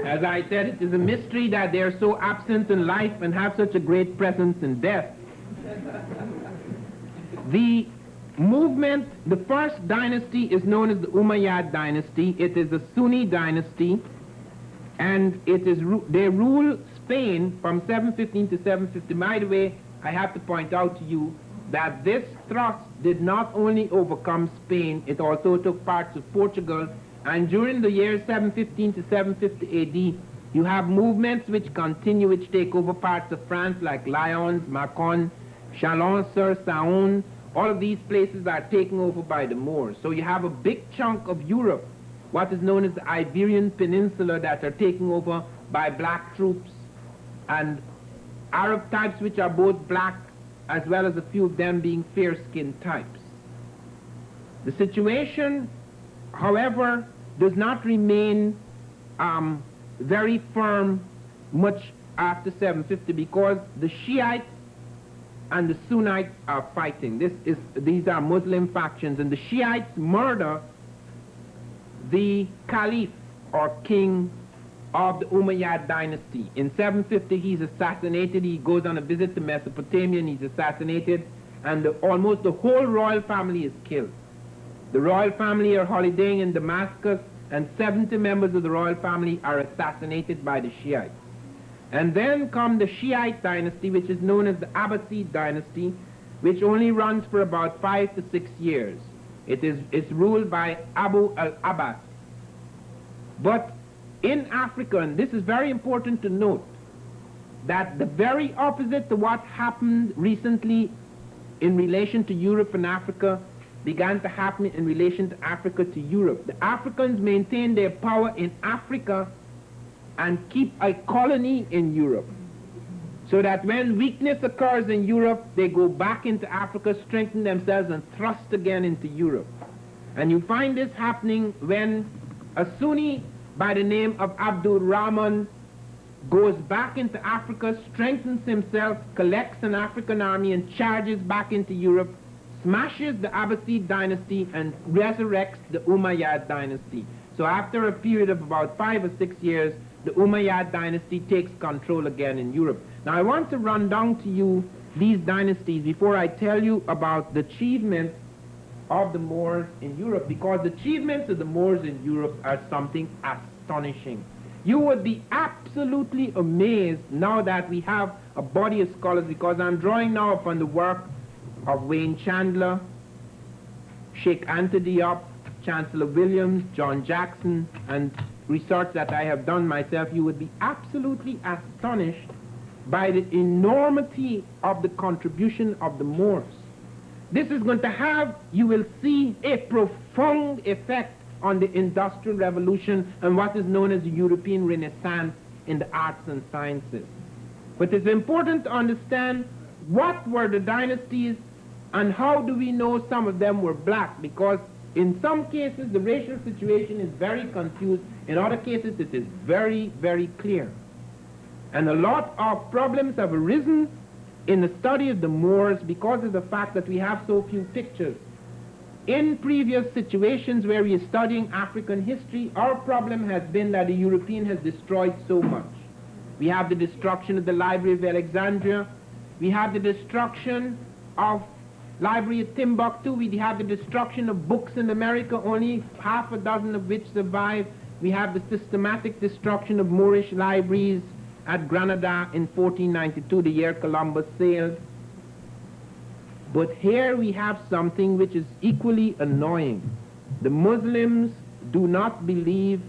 Speaker 3: As I said, it is a mystery that they are so absent in life and have such a great presence in death. The movement, the first dynasty is known as the Umayyad dynasty. It is a Sunni dynasty, and they rule Spain from 715 to 750. By the way, I have to point out to you that this thrust did not only overcome Spain, it also took parts of Portugal. And during the years 715 to 750 AD, you have movements which continue, which take over parts of France like Lyons, Macon, Chalon-sur-Saône. All of these places are taken over by the Moors. So you have a big chunk of Europe, what is known as the Iberian Peninsula, that are taken over by black troops and Arab types which are both black, as well as a few of them being fair-skinned types. The situation, however, does not remain very firm much after 750, because the Shiites and the Sunnites are fighting. These are Muslim factions, and the Shiites murder the Caliph or king of the Umayyad dynasty. In 750, he's assassinated. He goes on a visit to Mesopotamia and he's assassinated, and almost the whole royal family is killed. The royal family are holidaying in Damascus, and 70 members of the royal family are assassinated by the Shiites. And then come the Shiite dynasty, which is known as the Abbasid dynasty, which only runs for about 5 to 6 years. It's ruled by Abu al-Abbas. But in Africa, and this is very important to note, that the very opposite to what happened recently in relation to Europe and Africa began to happen in relation to Africa to Europe. The Africans maintain their power in Africa and keep a colony in Europe, so that when weakness occurs in Europe, they go back into Africa, strengthen themselves, and thrust again into Europe. And you find this happening when a Sunni by the name of Abdul Rahman goes back into Africa, strengthens himself, collects an African army, and charges back into Europe, smashes the Abbasid dynasty, and resurrects the Umayyad dynasty. So after a period of about 5 or 6 years, the Umayyad dynasty takes control again in Europe. Now I want to run down to you these dynasties before I tell you about the achievements of the Moors in Europe, because the achievements of the Moors in Europe are something astonishing. You would be absolutely amazed now that we have a body of scholars, because I'm drawing now upon the work of Wayne Chandler, Sheikh Anta Diop, Chancellor Williams, John Jackson, and research that I have done myself. You would be absolutely astonished by the enormity of the contribution of the Moors. This is going to have, you will see, a profound effect on the Industrial Revolution and what is known as the European Renaissance in the arts and sciences. But it's important to understand what were the dynasties and how do we know some of them were black, because in some cases the racial situation is very confused, in other cases it is very, very clear. And a lot of problems have arisen in the study of the Moors because of the fact that we have so few pictures. In previous situations where we are studying African history, our problem has been that the European has destroyed so much. We have the destruction of the Library of Alexandria, we have the destruction of Library of Timbuktu, we have the destruction of books in America, only half a dozen of which survive. We have the systematic destruction of Moorish libraries at Granada in 1492, the year Columbus sailed. But here we have something which is equally annoying. The Muslims do not believe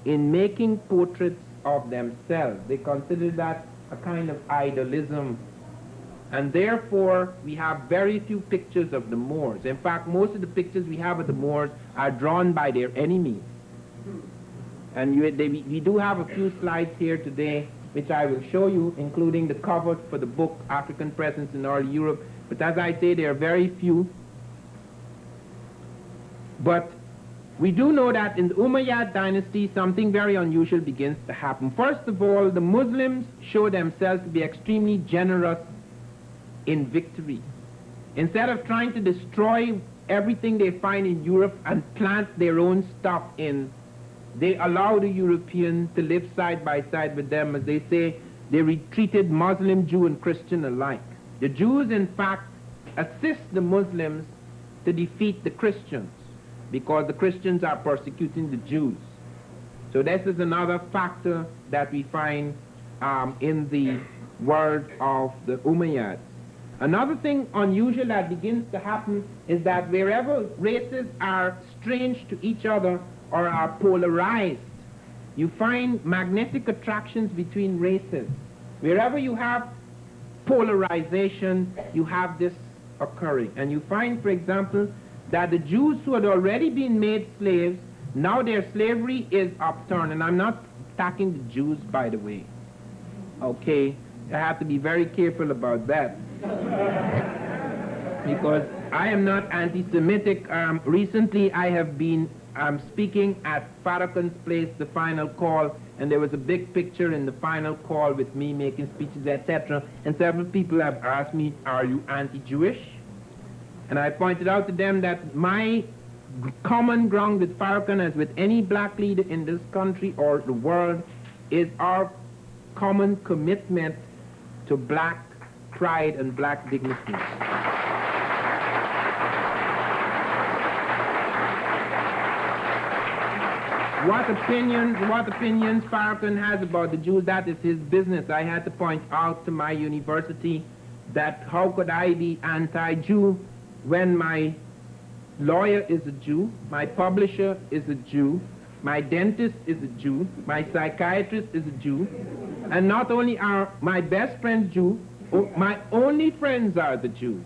Speaker 3: in making portraits of themselves. They consider that a kind of idolism. And therefore, we have very few pictures of the Moors. In fact, most of the pictures we have of the Moors are drawn by their enemies. And we do have a few slides here today, which I will show you, including the cover for the book, African Presence in Early Europe. But as I say, there are very few. But we do know that in the Umayyad dynasty, something very unusual begins to happen. First of all, the Muslims show themselves to be extremely generous in victory. Instead of trying to destroy everything they find in Europe and plant their own stuff in, they allow the Europeans to live side by side with them. As they say, they retreated Muslim, Jew, and Christian alike. The Jews, in fact, assist the Muslims to defeat the Christians, because the Christians are persecuting the Jews. So this is another factor that we find in the world of the Umayyads. Another thing unusual that begins to happen is that wherever races are strange to each other or are polarized, you find magnetic attractions between races. Wherever you have polarization, you have this occurring. And you find, for example, that the Jews who had already been made slaves, now their slavery is upturned. And I'm not attacking the Jews, by the way. Okay, I have to be very careful about that. Because I am not anti-Semitic. Recently I have been speaking at Farrakhan's place, The Final Call, and there was a big picture in The Final Call with me making speeches, etc. And several people have asked me, are you anti-Jewish? And I pointed out to them that my common ground with Farrakhan, as with any black leader in this country or the world, is our common commitment to black pride and black dignity. What opinions Farrakhan has about the Jews, that is his business. I had to point out to my university that how could I be anti-Jew when my lawyer is a Jew, my publisher is a Jew, my dentist is a Jew, my psychiatrist is a Jew, and not only are my best friends Jew, my only friends are the Jews.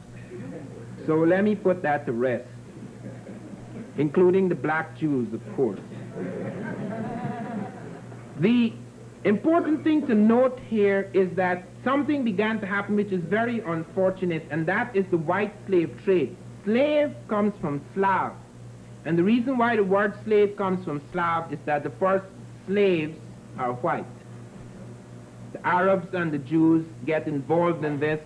Speaker 3: So let me put that to rest, including the black Jews, of course. The important thing to note here is that something began to happen which is very unfortunate, and that is the white slave trade. Slave comes from Slav. And the reason why the word slave comes from Slav is that the first slaves are white. The Arabs and the Jews get involved in this.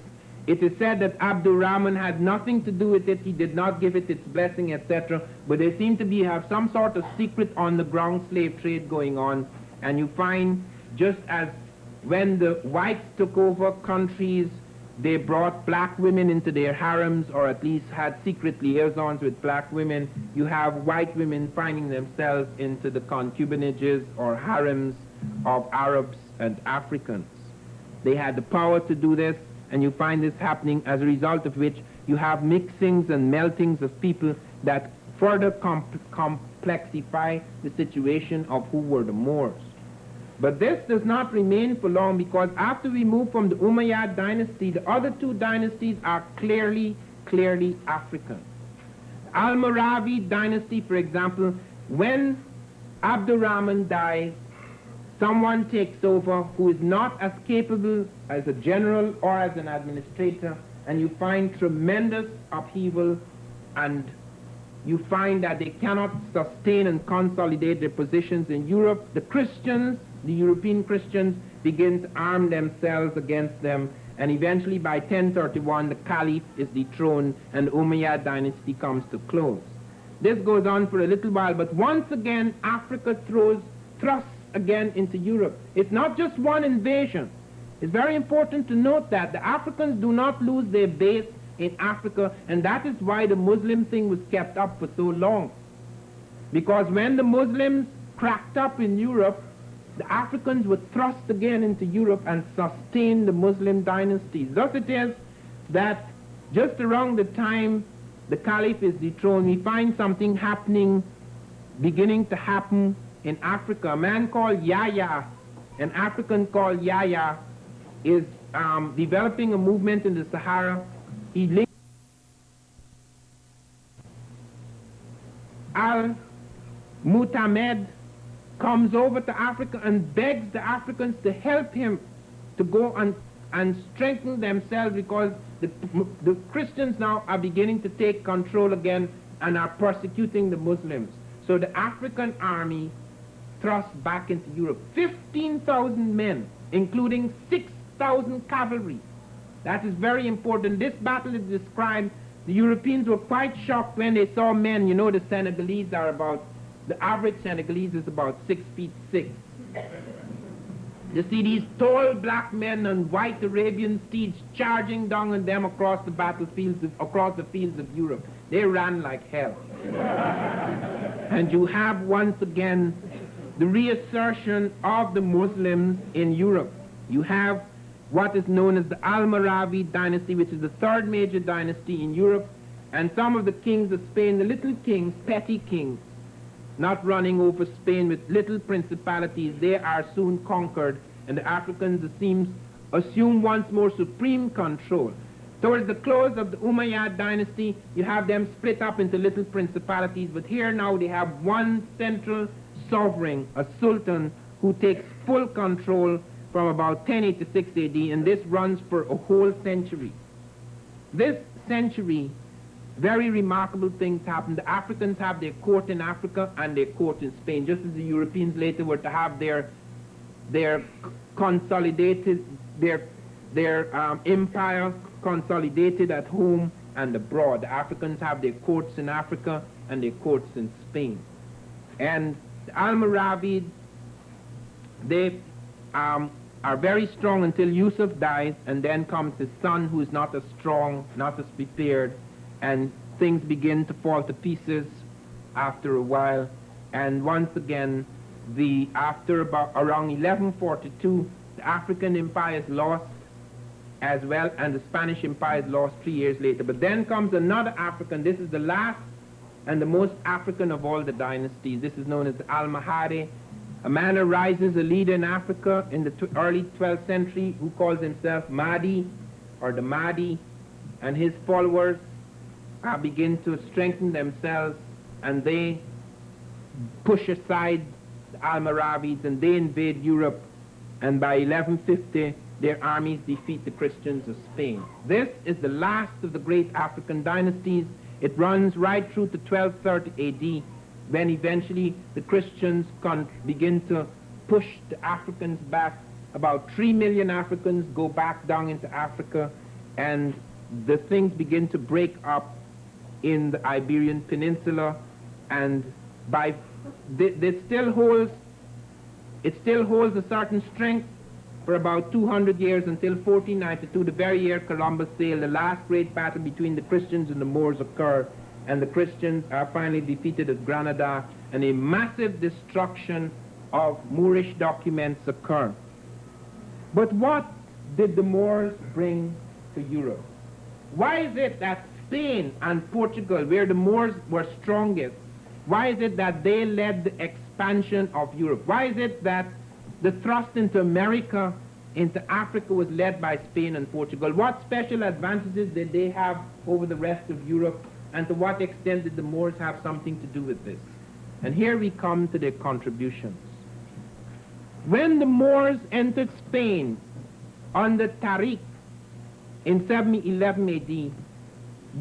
Speaker 3: It is said that Abdul Rahman had nothing to do with it. He did not give it its blessing, etc. But they seem to have some sort of secret on-the-ground slave trade going on. And you find, just as when the whites took over countries, they brought black women into their harems, or at least had secret liaisons with black women, you have white women finding themselves into the concubinages or harems of Arabs and Africans. They had the power to do this, and you find this happening, as a result of which you have mixings and meltings of people that further complexify the situation of who were the Moors. But this does not remain for long, because after we move from the Umayyad dynasty, the other two dynasties are clearly African. Almoravid dynasty, for example, when Abdurrahman dies, someone takes over who is not as capable as a general or as an administrator, and you find tremendous upheaval, and you find that they cannot sustain and consolidate their positions in Europe. The Christians, the European Christians, begin to arm themselves against them, and eventually by 1031 the Caliph is dethroned and the Umayyad dynasty comes to close. This goes on for a little while, but once again Africa thrusts again into Europe. It's not just one invasion. It's very important to note that the Africans do not lose their base in Africa, and that is why the Muslim thing was kept up for so long. Because when the Muslims cracked up in Europe, the Africans were thrust again into Europe and sustained the Muslim dynasties. Thus it is that just around the time the Caliph is dethroned, we find something beginning to happen in Africa. A man called Yahya, an African called Yahya, is developing a movement in the Sahara. He links Al-Mutamed, comes over to Africa and begs the Africans to help him to go and strengthen themselves, because the Christians now are beginning to take control again and are persecuting the Muslims. So the African army thrust back into Europe. 15,000 men, including 6,000 cavalry. That is very important. This battle is described. The Europeans were quite shocked when they saw men. You know, the Senegalese are about, the average Senegalese is about 6 feet 6. You see these tall black men on white Arabian steeds charging down on them across the battlefields, across the fields of Europe. They ran like hell. And you have once again the reassertion of the Muslims in Europe. You have what is known as the Almoravid dynasty, which is the third major dynasty in Europe, and some of the kings of Spain, the little kings, petty kings, not running over Spain with little principalities, they are soon conquered, and the Africans assume once more supreme control. Towards the close of the Umayyad dynasty, you have them split up into little principalities, but here now they have one central sovereign, a sultan, who takes full control from about 1086 AD, and this runs for a whole century. This century, very remarkable things happen. The Africans have their court in Africa and their court in Spain, just as the Europeans later were to have their consolidated, their empire consolidated at home and abroad. The Africans have their courts in Africa and their courts in Spain. And the Almoravids, they are very strong until Yusuf dies, and then comes his son, who is not as strong, not as prepared, and things begin to fall to pieces after a while. And once again, after about around 1142, the African empire is lost as well, and the Spanish empire is lost 3 years later. But then comes another African. This is the last and the most African of all the dynasties. This is known as the Almohade. A man arises, a leader in Africa in the early 12th century, who calls himself Mahdi, or the Mahdi, and his followers begin to strengthen themselves, and they push aside the Almoravids, and they invade Europe, and by 1150 their armies defeat the Christians of Spain. This is the last of the great African dynasties. It runs right through to 1230 AD, when eventually the Christians begin to push the Africans back. About 3 million Africans go back down into Africa, and the things begin to break up in the Iberian Peninsula, and it still holds a certain strength for about 200 years until 1492, the very year Columbus sailed. The last great battle between the Christians and the Moors occurred, and the Christians are finally defeated at Granada, and a massive destruction of Moorish documents occurred. But what did the Moors bring to Europe? Why is it that Spain and Portugal, where the Moors were strongest, why is it that they led the expansion of Europe? Why is it that the thrust into America, into Africa, was led by Spain and Portugal? What special advantages did they have over the rest of Europe, and to what extent did the Moors have something to do with this? And here we come to their contributions. When the Moors entered Spain under Tariq in 711 AD,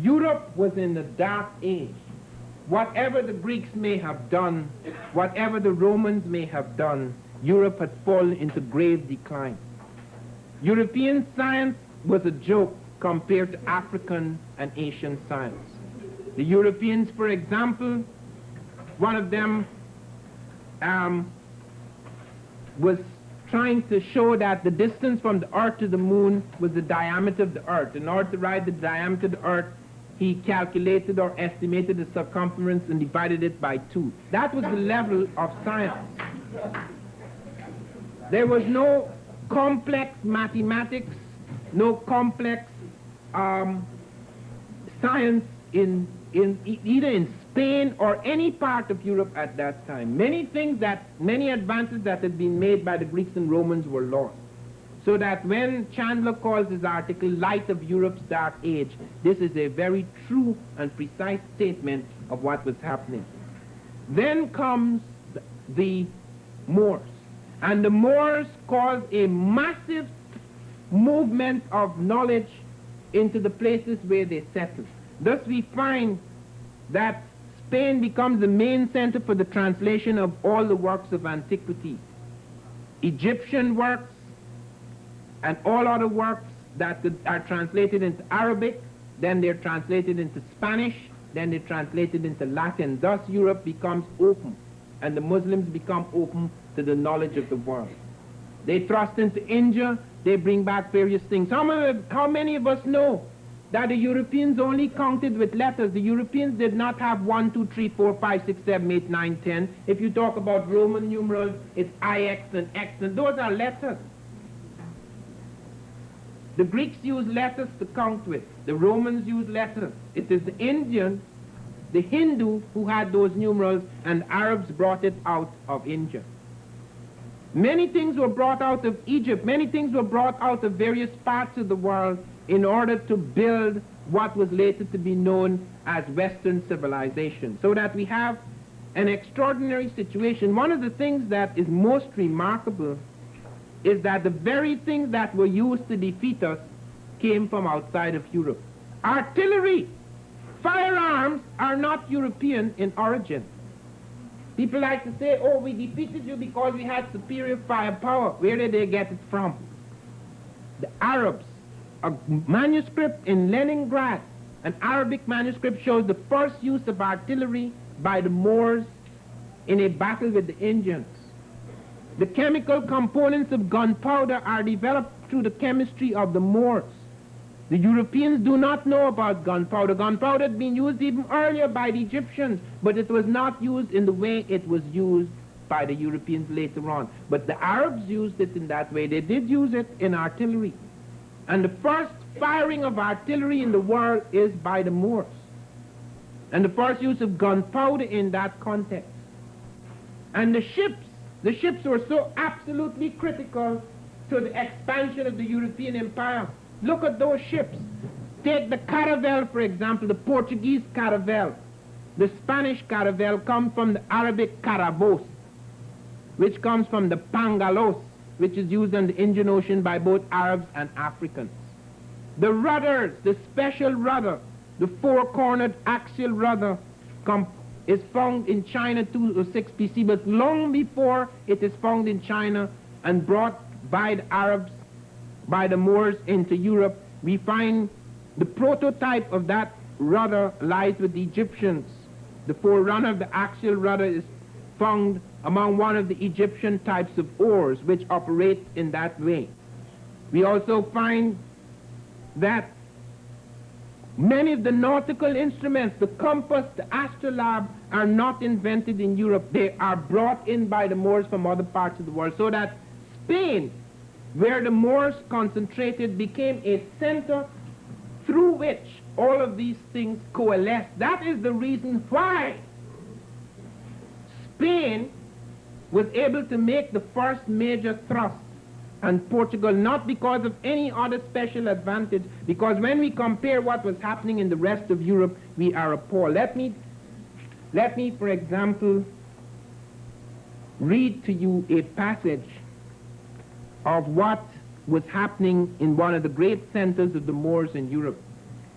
Speaker 3: Europe was in the dark age. Whatever the Greeks may have done, whatever the Romans may have done, Europe had fallen into grave decline. European science was a joke compared to African and Asian science. The Europeans, for example, one of them was trying to show that the distance from the Earth to the Moon was the diameter of the Earth. In order to write the diameter of the Earth, he calculated or estimated the circumference and divided it by 2. That was the level of science. There was no complex mathematics, no complex science either in Spain or any part of Europe at that time. Many advances that had been made by the Greeks and Romans were lost. So that when Chandler calls his article Light of Europe's Dark Age, this is a very true and precise statement of what was happening. Then comes the Moors. And the Moors caused a massive movement of knowledge into the places where they settled. Thus we find that Spain becomes the main center for the translation of all the works of antiquity. Egyptian works and all other works that are translated into Arabic, then they're translated into Spanish, then they're translated into Latin. Thus Europe becomes open, and the Muslims become open to the knowledge of the world. They thrust into India, they bring back various things. How many of us know that the Europeans only counted with letters? The Europeans did not have 1, 2, 3, 4, 5, 6, 7, 8, 9, 10. If you talk about Roman numerals, it's IX and X, and those are letters. The Greeks used letters to count with. The Romans used letters. It is the Indian, the Hindu, who had those numerals, and Arabs brought it out of India. Many things were brought out of Egypt. Many things were brought out of various parts of the world in order to build what was later to be known as Western civilization. So that we have an extraordinary situation. One of the things that is most remarkable is that the very things that were used to defeat us came from outside of Europe. Artillery, firearms are not European in origin. People like to say, oh, we defeated you because we had superior firepower. Where did they get it from? The Arabs. A manuscript in Leningrad, an Arabic manuscript, shows the first use of artillery by the Moors in a battle with the Indians. The chemical components of gunpowder are developed through the chemistry of the Moors. The Europeans do not know about gunpowder. Gunpowder had been used even earlier by the Egyptians, but it was not used in the way it was used by the Europeans later on. But the Arabs used it in that way. They did use it in artillery. And the first firing of artillery in the world is by the Moors. And the first use of gunpowder in that context. And the ships were so absolutely critical to the expansion of the European empire. Look at those ships. Take the caravel, for example, the Portuguese caravel. The Spanish caravel comes from the Arabic carabos, which comes from the pangalos, which is used in the Indian Ocean by both Arabs and Africans. The rudders, the special rudder, the four-cornered axial rudder, is found in China 206 BC, but long before it is found in China and brought by the Arabs, by the Moors into Europe, we find the prototype of that rudder lies with the Egyptians. The forerunner of the axial rudder is found among one of the Egyptian types of oars which operate in that way. We also find that many of the nautical instruments, the compass, the astrolabe, are not invented in Europe. They are brought in by the Moors from other parts of the world, so that Spain, where the Moors concentrated, became a center through which all of these things coalesced. That is the reason why Spain was able to make the first major thrust, and Portugal not because of any other special advantage, because when we compare what was happening in the rest of Europe, we are appalled. Let me, for example, read to you a passage of what was happening in one of the great centers of the Moors in Europe.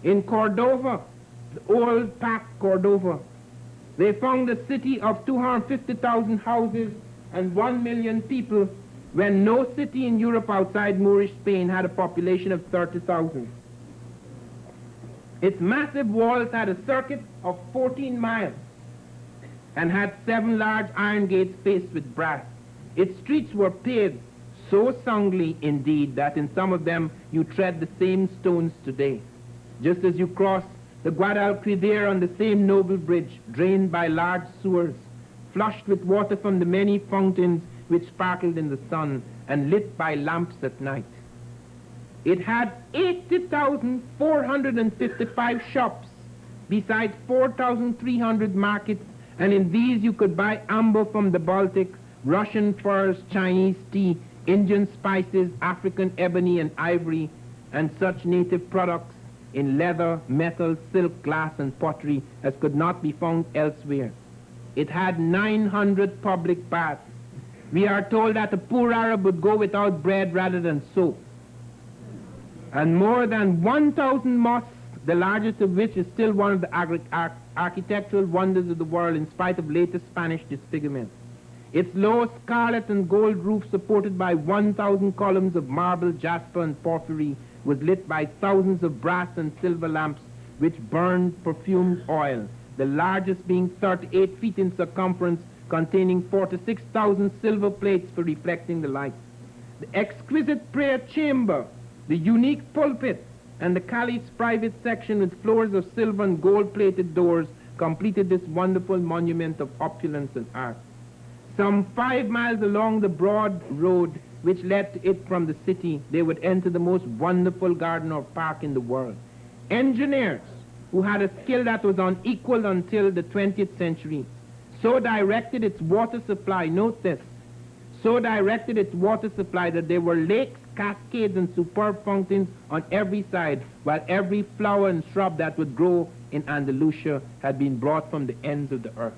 Speaker 3: In Cordova, the old packed Cordova, they found a city of 250,000 houses and 1 million people, when no city in Europe outside Moorish Spain had a population of 30,000. Its massive walls had a circuit of 14 miles and had 7 large iron gates faced with brass. Its streets were paved so soundly indeed that in some of them you tread the same stones today. Just as you cross the Guadalquivir on the same noble bridge, drained by large sewers, flushed with water from the many fountains which sparkled in the sun, and lit by lamps at night. It had 80,455 shops, besides 4,300 markets, and in these you could buy amber from the Baltic, Russian furs, Chinese tea, Indian spices, African ebony and ivory, and such native products in leather, metal, silk, glass, and pottery as could not be found elsewhere. It had 900 public baths. We are told that a poor Arab would go without bread rather than soap. And more than 1,000 mosques the largest of which is still one of the architectural wonders of the world in spite of latest Spanish disfigurement. Its low scarlet and gold roof, supported by 1,000 columns of marble, jasper, and porphyry, was lit by thousands of brass and silver lamps which burned perfumed oil, the largest being 38 feet in circumference, containing 46,000 silver plates for reflecting the light. The exquisite prayer chamber, the unique pulpit, and the caliph's private section with floors of silver and gold-plated doors completed this wonderful monument of opulence and art. Some 5 miles along the broad road which led to it from the city, they would enter the most wonderful garden or park in the world. Engineers, who had a skill that was unequaled until the 20th century, so directed its water supply, note this, so directed its water supply that there were lakes, cascades, and superb fountains on every side, while every flower and shrub that would grow in Andalusia had been brought from the ends of the earth.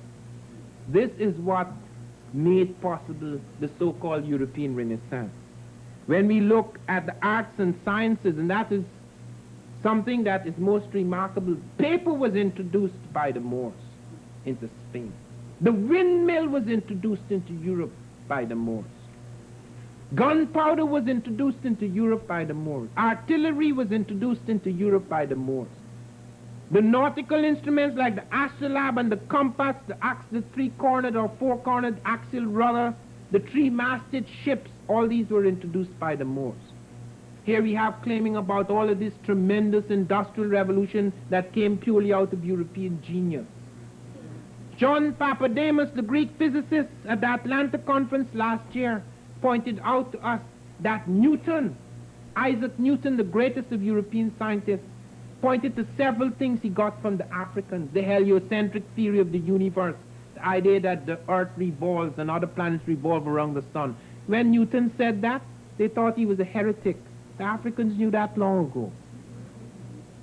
Speaker 3: This is what made possible the so-called European Renaissance. When we look at the arts and sciences, and that is something that is most remarkable, paper was introduced by the Moors into Spain. The windmill was introduced into Europe by the Moors. Gunpowder was introduced into Europe by the Moors. Artillery was introduced into Europe by the Moors. The nautical instruments like the astrolabe and the compass, the axe, the 3-cornered or 4-cornered axial rudder, the 3-masted ships, all these were introduced by the Moors. Here we have claiming about all of this tremendous industrial revolution that came purely out of European genius. John Papademos, the Greek physicist at the Atlanta conference last year, pointed out to us that Newton, Isaac Newton, the greatest of European scientists, pointed to several things he got from the Africans: the heliocentric theory of the universe, the idea that the earth revolves and other planets revolve around the sun. When Newton said that, they thought he was a heretic. The Africans knew that long ago.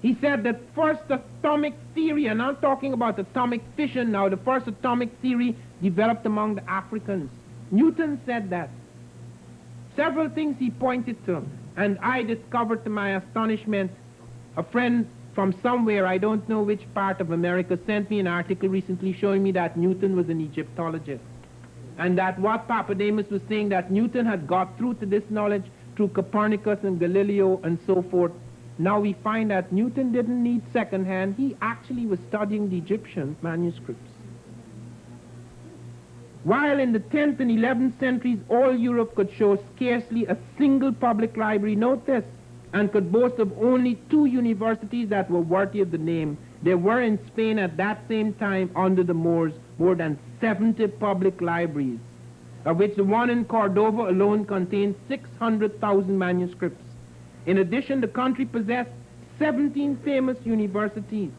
Speaker 3: He said that first atomic theory, and I'm talking about atomic fission now, the first atomic theory developed among the Africans. Newton said that. Several things he pointed to, and I discovered to my astonishment, a friend from somewhere, I don't know which part of America, sent me an article recently showing me that Newton was an Egyptologist, and that what Papademos was saying, that Newton had got through to this knowledge through Copernicus and Galileo and so forth. Now we find that Newton didn't need secondhand. He actually was studying the Egyptian manuscripts. While in the 10th and 11th centuries, all Europe could show scarcely a single public library, note this, and could boast of only 2 universities that were worthy of the name, there were in Spain at that same time, under the Moors, more than 70 public libraries, of which the one in Cordova alone contained 600,000 manuscripts. In addition, the country possessed 17 famous universities,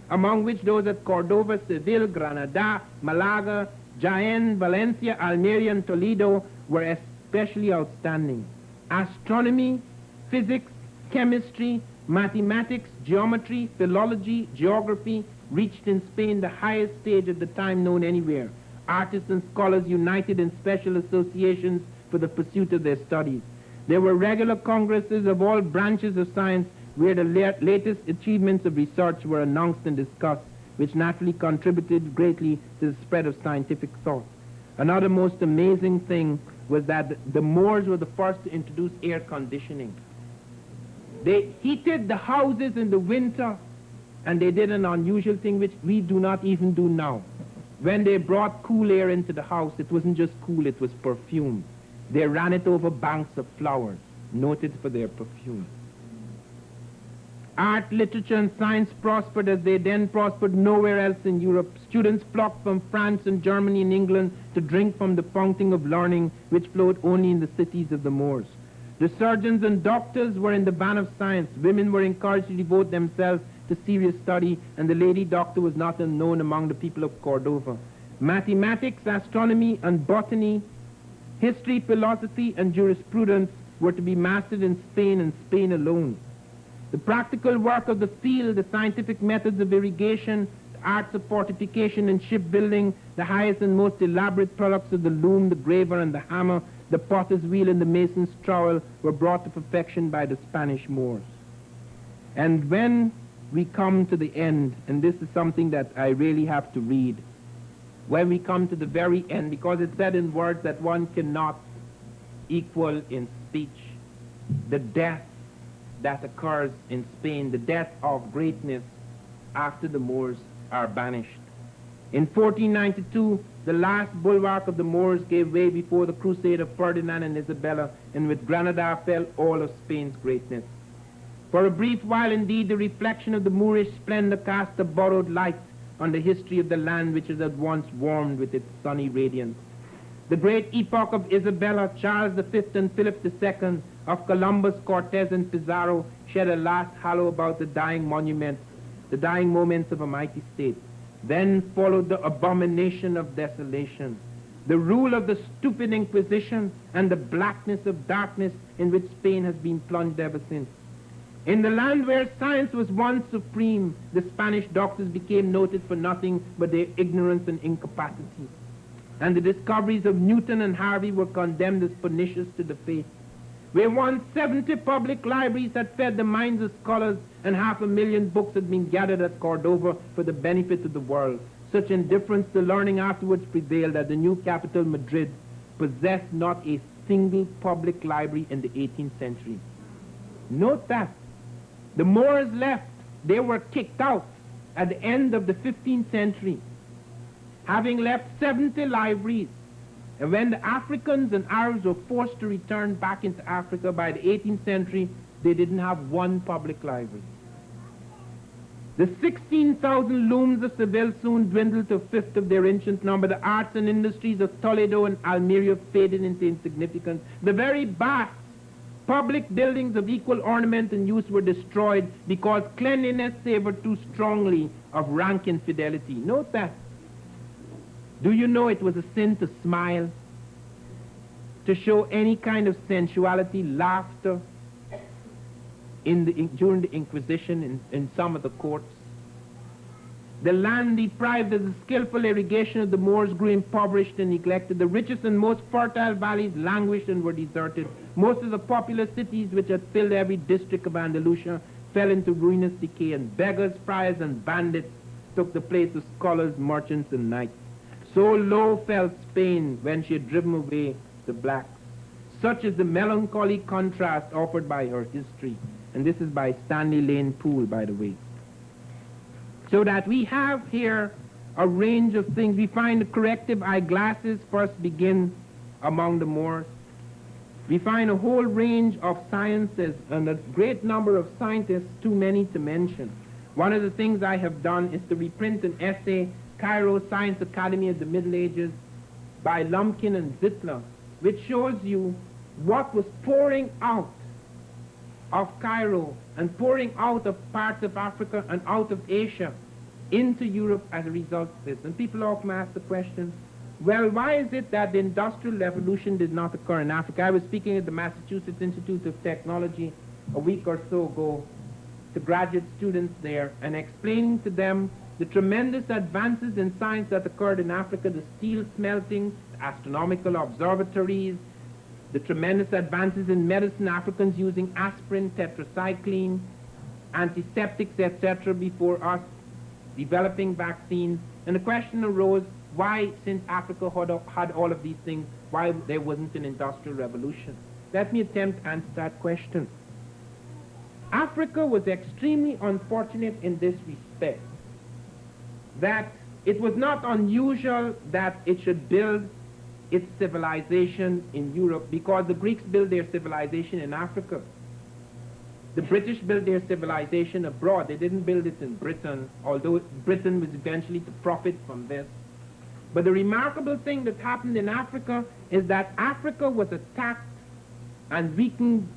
Speaker 3: among which those at Cordova, Seville, Granada, Malaga, Jaén, Valencia, Almería, and Toledo were especially outstanding. Astronomy, physics, chemistry, mathematics, geometry, philology, geography reached in Spain the highest stage at the time known anywhere. Artists and scholars united in special associations for the pursuit of their studies. There were regular congresses of all branches of science where the latest achievements of research were announced and discussed, which naturally contributed greatly to the spread of scientific thought. Another most amazing thing was that the Moors were the first to introduce air conditioning. They heated the houses in the winter, and they did an unusual thing which we do not even do now. When they brought cool air into the house, it wasn't just cool, it was perfume. They ran it over banks of flowers, noted for their perfume. Art, literature, and science prospered as they then prospered nowhere else in Europe. Students flocked from France and Germany and England to drink from the fountain of learning which flowed only in the cities of the Moors. The surgeons and doctors were in the van of science. Women were encouraged to devote themselves to serious study, and the lady doctor was not unknown among the people of Cordova. Mathematics, astronomy, and botany, history, philosophy, and jurisprudence were to be mastered in Spain and Spain alone. The practical work of the field, the scientific methods of irrigation, the arts of fortification and shipbuilding, the highest and most elaborate products of the loom, the graver, and the hammer, the potter's wheel, and the mason's trowel were brought to perfection by the Spanish Moors. And when we come to the end, and this is something that I really have to read, when we come to the very end, because it's said in words that one cannot equal in speech, the death that occurs in Spain, the death of greatness after the Moors are banished. In 1492, the last bulwark of the Moors gave way before the crusade of Ferdinand and Isabella, and with Granada fell all of Spain's greatness. For a brief while, indeed, the reflection of the Moorish splendor cast a borrowed light on the history of the land which it had once warmed with its sunny radiance. The great epoch of Isabella, Charles V, and Philip II, of Columbus, Cortez, and Pizarro shed a last halo about the dying monuments, the dying moments of a mighty state. Then followed the abomination of desolation, the rule of the stupid Inquisition, and the blackness of darkness in which Spain has been plunged ever since. In the land where science was once supreme, the Spanish doctors became noted for nothing but their ignorance and incapacity. And the discoveries of Newton and Harvey were condemned as pernicious to the faith. Where once 70 public libraries had fed the minds of scholars and 500,000 books had been gathered at Cordova for the benefit of the world, such indifference to learning afterwards prevailed that the new capital, Madrid, possessed not a single public library in the 18th century. Note that. The Moors left. They were kicked out at the end of the 15th century, having left 70 libraries. And when the Africans and Arabs were forced to return back into Africa by the 18th century, they didn't have one public library. The 16,000 looms of Seville soon dwindled to a fifth of their ancient number. The arts and industries of Toledo and Almeria faded into insignificance. The very baths, public buildings of equal ornament and use, were destroyed because cleanliness savored too strongly of rank infidelity. Note that. Do you know it was a sin to smile, to show any kind of sensuality, laughter during the Inquisition in some of the courts? The land deprived of the skillful irrigation of the Moors grew impoverished and neglected. The richest and most fertile valleys languished and were deserted. Most of the populous cities which had filled every district of Andalusia fell into ruinous decay, and beggars, friars, and bandits took the place of scholars, merchants, and knights. So low fell Spain when she had driven away the blacks. Such is the melancholy contrast offered by her history. And this is by Stanley Lane Poole, by the way. So that we have here a range of things. We find the corrective eyeglasses first begin among the Moors. We find a whole range of sciences and a great number of scientists, too many to mention. One of the things I have done is to reprint an essay, Cairo Science Academy of the Middle Ages, by Lumpkin and Zittler, which shows you what was pouring out of Cairo and pouring out of parts of Africa and out of Asia into Europe as a result of this. And people often ask the question, well, why is it that the Industrial Revolution did not occur in Africa? I was speaking at the Massachusetts Institute of Technology a week or so ago to graduate students there and explaining to them the tremendous advances in science that occurred in Africa, the steel smelting, the astronomical observatories, the tremendous advances in medicine, Africans using aspirin, tetracycline, antiseptics, etc. before us, developing vaccines. And the question arose, why, since Africa had all of these things, why there wasn't an industrial revolution? Let me attempt to answer that question. Africa was extremely unfortunate in this respect, that it was not unusual that it should build its civilization in Europe, because the Greeks built their civilization in Africa. The British built their civilization abroad. They didn't build it in Britain, although Britain was eventually to profit from this. But the remarkable thing that happened in Africa is that Africa was attacked and weakened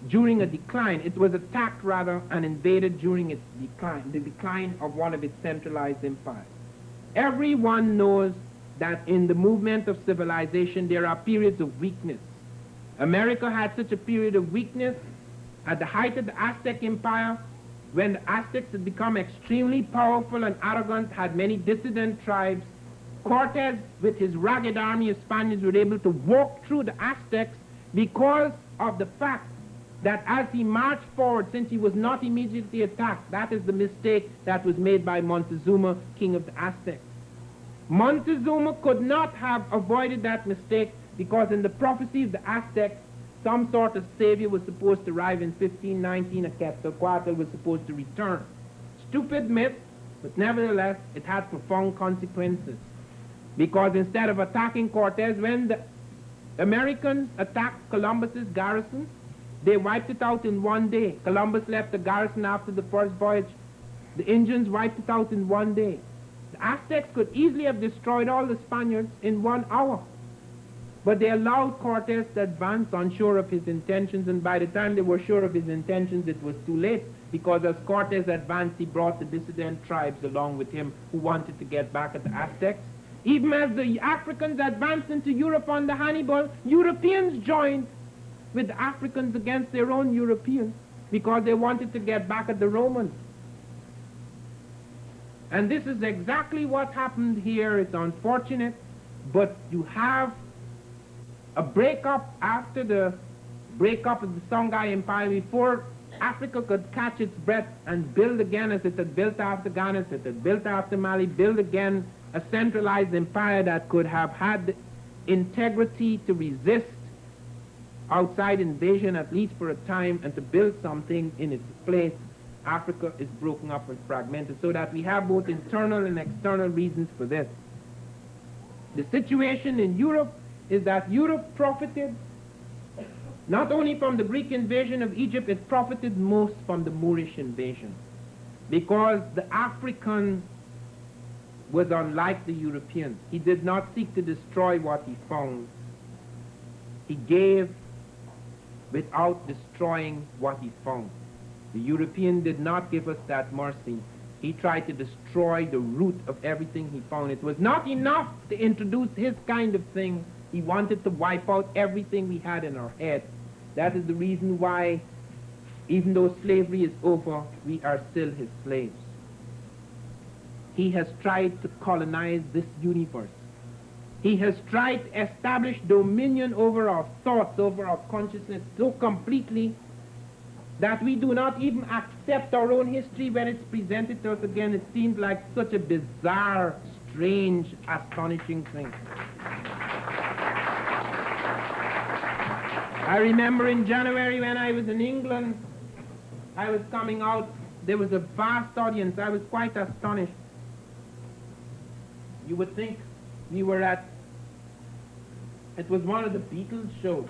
Speaker 3: during a decline. It was attacked, rather, and invaded during its decline, the decline of one of its centralized empires. Everyone knows that in the movement of civilization there are periods of weakness. America had such a period of weakness at the height of the Aztec Empire, when the Aztecs had become extremely powerful and arrogant, had many dissident tribes. Cortez, with his ragged army of Spaniards, were able to walk through the Aztecs because of the fact that as he marched forward, since he was not immediately attacked, that is the mistake that was made by Montezuma, king of the Aztecs. Montezuma could not have avoided that mistake because in the prophecy of the Aztecs, some sort of savior was supposed to arrive in 1519, a Quetzalcoatl was supposed to return. Stupid myth, but nevertheless, it had profound consequences. Because instead of attacking Cortez, when the Americans attacked Columbus's garrison, they wiped it out in one day. Columbus left the garrison after the first voyage. The Indians wiped it out in one day. The Aztecs could easily have destroyed all the Spaniards in 1 hour. But they allowed Cortez to advance unsure of his intentions, and by the time they were sure of his intentions, it was too late, because as Cortez advanced, he brought the dissident tribes along with him who wanted to get back at the Aztecs. Even as the Africans advanced into Europe under Hannibal, Europeans joined with the Africans against their own Europeans because they wanted to get back at the Romans. And this is exactly what happened here. It's unfortunate, but you have a breakup after the breakup of the Songhai Empire, before Africa could catch its breath and build again as it had built after Ghana, as it had built after Mali, build again a centralized empire that could have had the integrity to resist outside invasion, at least for a time, and to build something in its place. Africa is broken up and fragmented, so that we have both internal and external reasons for this. The situation in Europe is that Europe profited not only from the Greek invasion of Egypt, it profited most from the Moorish invasion, because the African was unlike the Europeans. He did not seek to destroy what he found. He gave without destroying what he found. The European did not give us that mercy. He tried to destroy the root of everything he found. It was not enough to introduce his kind of thing. He wanted to wipe out everything we had in our head. That is the reason why, even though slavery is over, we are still his slaves. He has tried to colonize this universe. He has tried to establish dominion over our thoughts, over our consciousness so completely that we do not even accept our own history when it's presented to us again. It seems like such a bizarre, strange, astonishing thing. I remember in January when I was in England, I was coming out, there was a vast audience. I was quite astonished. You would think we were at, it was one of the Beatles shows.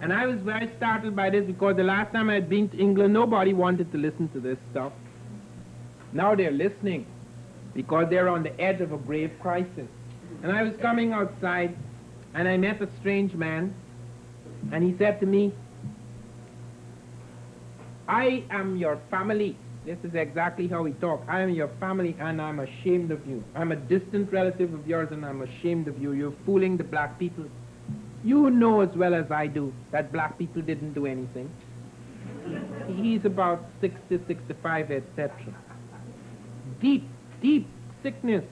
Speaker 3: And I was very startled by this, because the last time I had been to England, nobody wanted to listen to this stuff. Now they're listening, because they're on the edge of a grave crisis. And I was coming outside, and I met a strange man, and he said to me, "I am your family." This is exactly how he talked. "I am your family, and I'm ashamed of you. I'm a distant relative of yours, and I'm ashamed of you. You're fooling the black people. You know as well as I do that black people didn't do anything." He's about 60, 65, etc. Deep, deep sickness,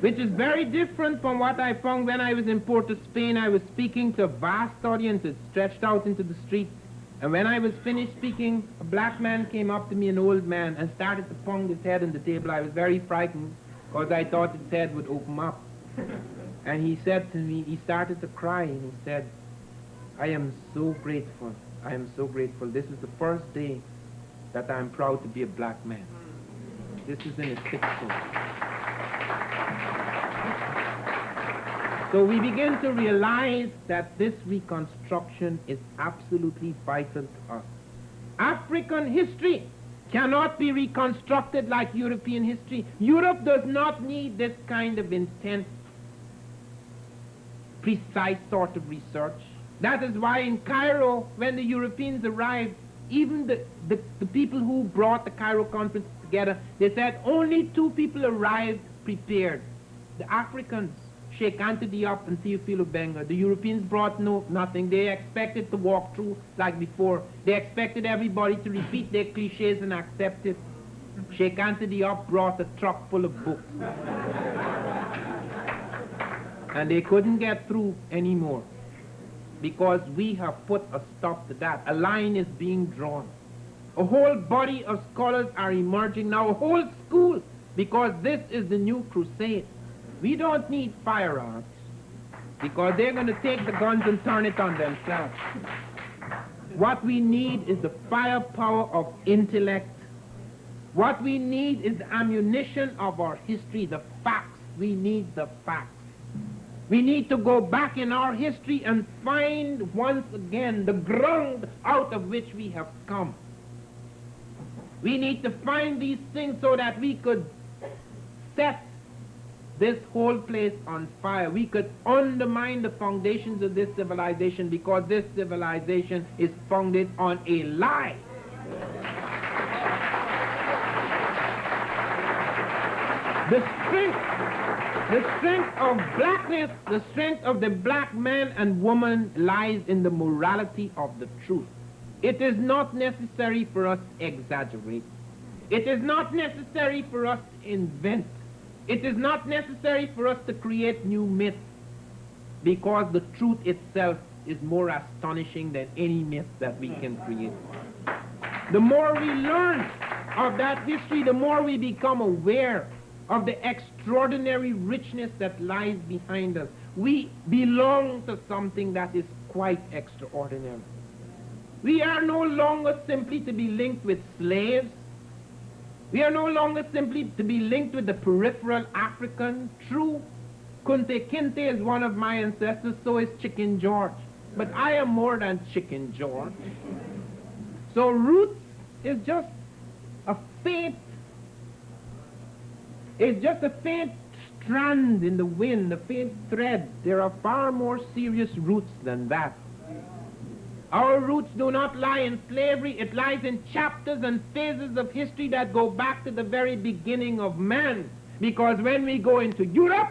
Speaker 3: which is very different from what I found when I was in Port of Spain. I was speaking to a vast audience that stretched out into the street. And when I was finished speaking, a black man came up to me, an old man, and started to pound his head on the table. I was very frightened, because I thought his head would open up. And he said to me, he started to cry, and he said, "I am so grateful. I am so grateful. This is the first day that I'm proud to be a black man." This is in his 60s. So we begin to realize that this reconstruction is absolutely vital to us. African history cannot be reconstructed like European history. Europe does not need this kind of intense, precise sort of research. That is why in Cairo, when the Europeans arrived, even the people who brought the Cairo conference together, they said only 2 people arrived prepared. The Africans, Sheikh Anta Diop and Theophilo Benga. The Europeans brought nothing. They expected to walk through like before. They expected everybody to repeat their cliches and accept it. Sheikh Anta Diop brought a truck full of books. And they couldn't get through anymore. because we have put a stop to that. A line is being drawn. A whole body of scholars are emerging now, a whole school, because this is the new crusade. We don't need firearms, because they're going to take the guns and turn it on themselves. What we need is the firepower of intellect. What we need is the ammunition of our history, the facts. We need the facts. We need to go back in our history and find once again the ground out of which we have come. We need to find these things so that we could set this whole place on fire. We could undermine the foundations of this civilization, because this civilization is founded on a lie. The strength of blackness, the strength of the black man and woman lies in the morality of the truth. It is not necessary for us to exaggerate. It is not necessary for us to invent. It is not necessary for us to create new myths, because the truth itself is more astonishing than any myth that we can create. The more we learn of that history, the more we become aware of the extraordinary richness that lies behind us. We belong to something that is quite extraordinary. We are no longer simply to be linked with slaves. We are no longer simply to be linked with the peripheral African. True, Kunte Kinte is one of my ancestors, so is Chicken George. But I am more than Chicken George. So roots is just a faint, it's just a faint strand in the wind, a faint thread. There are far more serious roots than that. Our roots do not lie in slavery. It lies in chapters and phases of history that go back to the very beginning of man. Because when we go into Europe,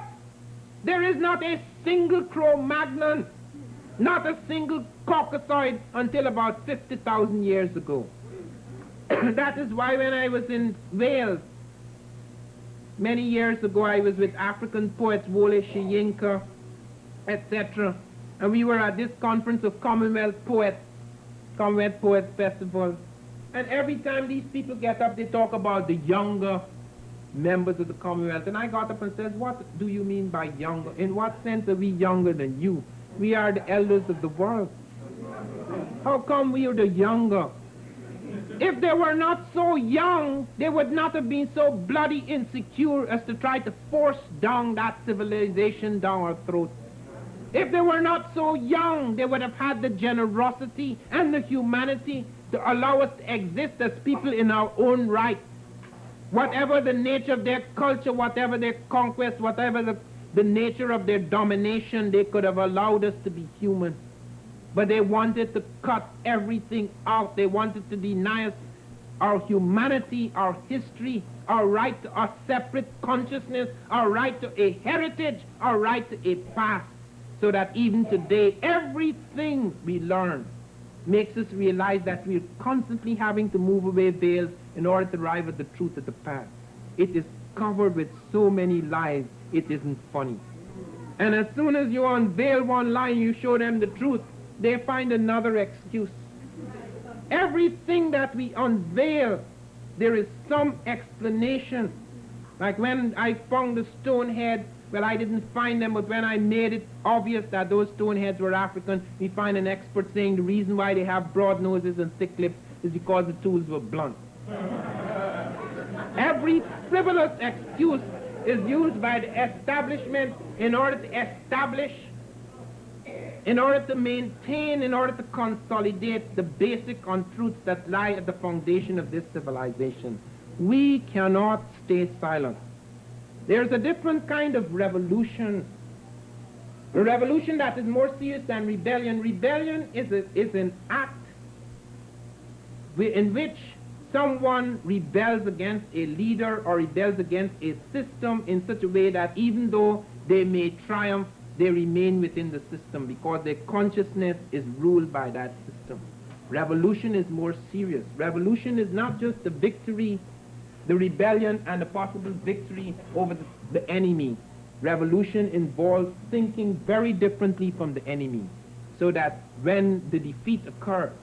Speaker 3: there is not a single Cro-Magnon, not a single Caucasoid until about 50,000 years ago. That is why when I was in Wales, many years ago, I was with African poets, Wole Soyinka, etc., and we were at this conference of Commonwealth Poets Festival. And every time these people get up, they talk about the younger members of the Commonwealth. And I got up and said, what do you mean by younger? In what sense are we younger than you? We are the elders of the world. How come we are the younger? If they were not so young, they would not have been so bloody insecure as to try to force down that civilization down our throats. If they were not so young, they would have had the generosity and the humanity to allow us to exist as people in our own right. Whatever the nature of their culture, whatever their conquest, whatever the nature of their domination, they could have allowed us to be human. But they wanted to cut everything out. They wanted to deny us our humanity, our history, our right to a separate consciousness, our right to a heritage, our right to a past. So that even today, everything we learn makes us realize that we're constantly having to move away veils in order to arrive at the truth of the past. It is covered with so many lies, it isn't funny. And as soon as you unveil one lie and you show them the truth, they find another excuse. Everything that we unveil, there is some explanation. Like when I found the stone head, well, I didn't find them, but when I made it obvious that those stone heads were African, we find an expert saying the reason why they have broad noses and thick lips is because the tools were blunt. Every frivolous excuse is used by the establishment in order to establish, in order to maintain, in order to consolidate the basic untruths that lie at the foundation of this civilization. We cannot stay silent. There's a different kind of revolution. A revolution that is more serious than rebellion. Rebellion is an act in which someone rebels against a leader or rebels against a system in such a way that even though they may triumph, they remain within the system because their consciousness is ruled by that system. Revolution is more serious. Revolution is not just the victory, the rebellion and the possible victory over the enemy. Revolution involves thinking very differently from the enemy. so that when the defeat occurs,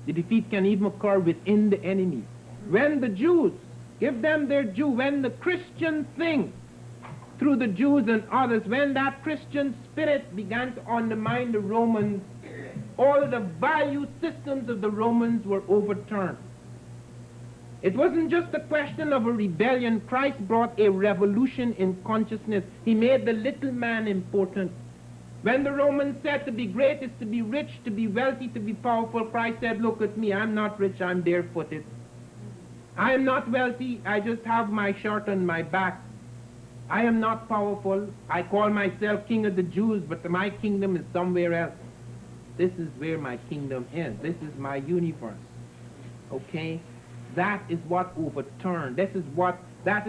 Speaker 3: the defeat can even occur within the enemy. When the Jews, give them their due, when the Christian thing, through the Jews and others, when that Christian spirit began to undermine the Romans, all the value systems of the Romans were overturned. It wasn't just a question of a rebellion. Christ brought a revolution in consciousness. He made the little man important. When the Romans said to be great is to be rich, to be wealthy, to be powerful, Christ said, look at me, I'm not rich, I'm barefooted. I am not wealthy, I just have my shirt on my back. I am not powerful. I call myself King of the Jews, but my kingdom is somewhere else. This is where my kingdom is. This is my universe. Okay? That is what overturned. That is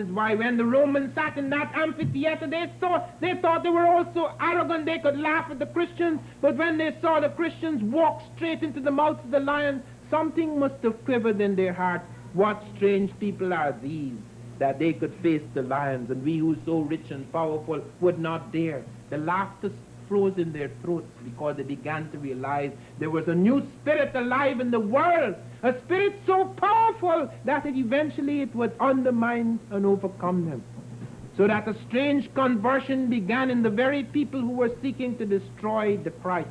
Speaker 3: why when the Romans sat in that amphitheater, they thought they were all so arrogant they could laugh at the Christians, but when they saw the Christians walk straight into the mouth of the lion, something must have quivered in their heart. What strange people are these, that they could face the lions, and we who so rich and powerful would not dare. The laughter froze in their throats because they began to realize there was a new spirit alive in the world, a spirit so powerful that eventually it would undermine and overcome them. So that a strange conversion began in the very people who were seeking to destroy the Christ.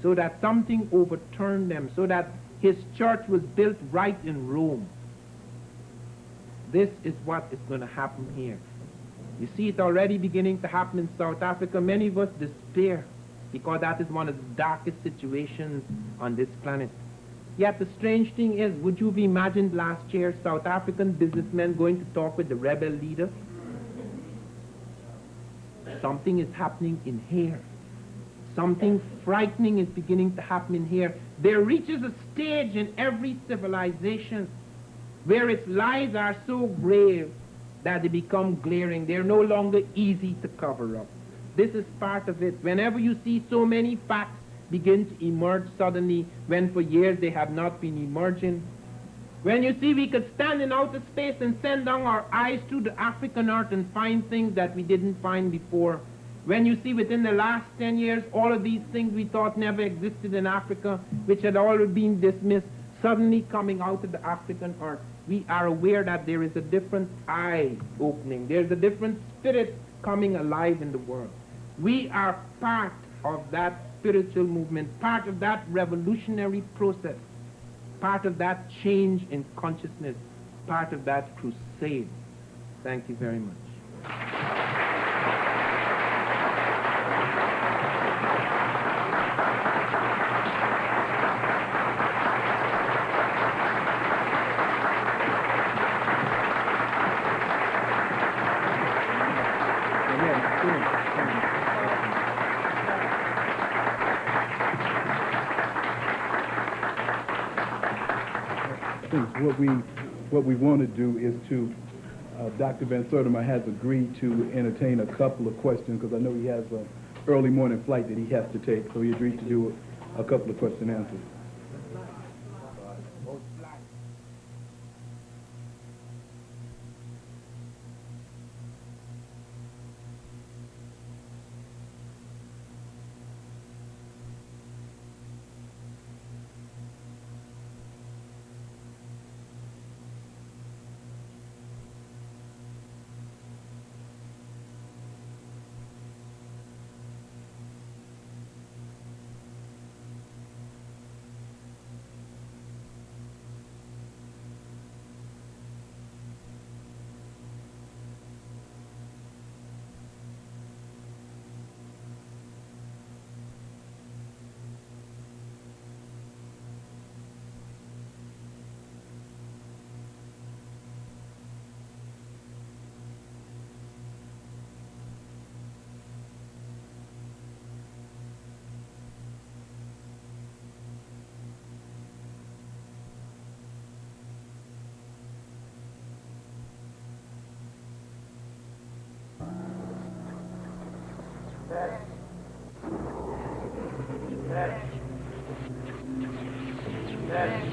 Speaker 3: So that something overturned them, so that his church was built right in Rome. This is what is going to happen here. You see it already beginning to happen in South Africa. Many of us despair because that is one of the darkest situations on this planet. Yet the strange thing is, would you have imagined last year South African businessmen going to talk with the rebel leader? Something is happening in here. Something frightening is beginning to happen in here. There reaches a stage in every civilization where its lies are so grave that they become glaring. They're no longer easy to cover up. This is part of it. Whenever you see so many facts begin to emerge suddenly, when for years they have not been emerging, when you see we could stand in outer space and send down our eyes through the African earth and find things that we didn't find before, when you see within the last 10 years all of these things we thought never existed in Africa, which had already been dismissed, suddenly coming out of the African earth, we are aware that there is a different eye opening. There's a different spirit coming alive in the world. We are part of that spiritual movement, part of that revolutionary process, part of that change in consciousness, part of that crusade. Thank you very much.
Speaker 4: What we want to do is to, Dr. Van Sertima has agreed to entertain a couple of questions because I know he has an early morning flight that he has to take, so he agreed to do a couple of question and answers.
Speaker 5: Yes.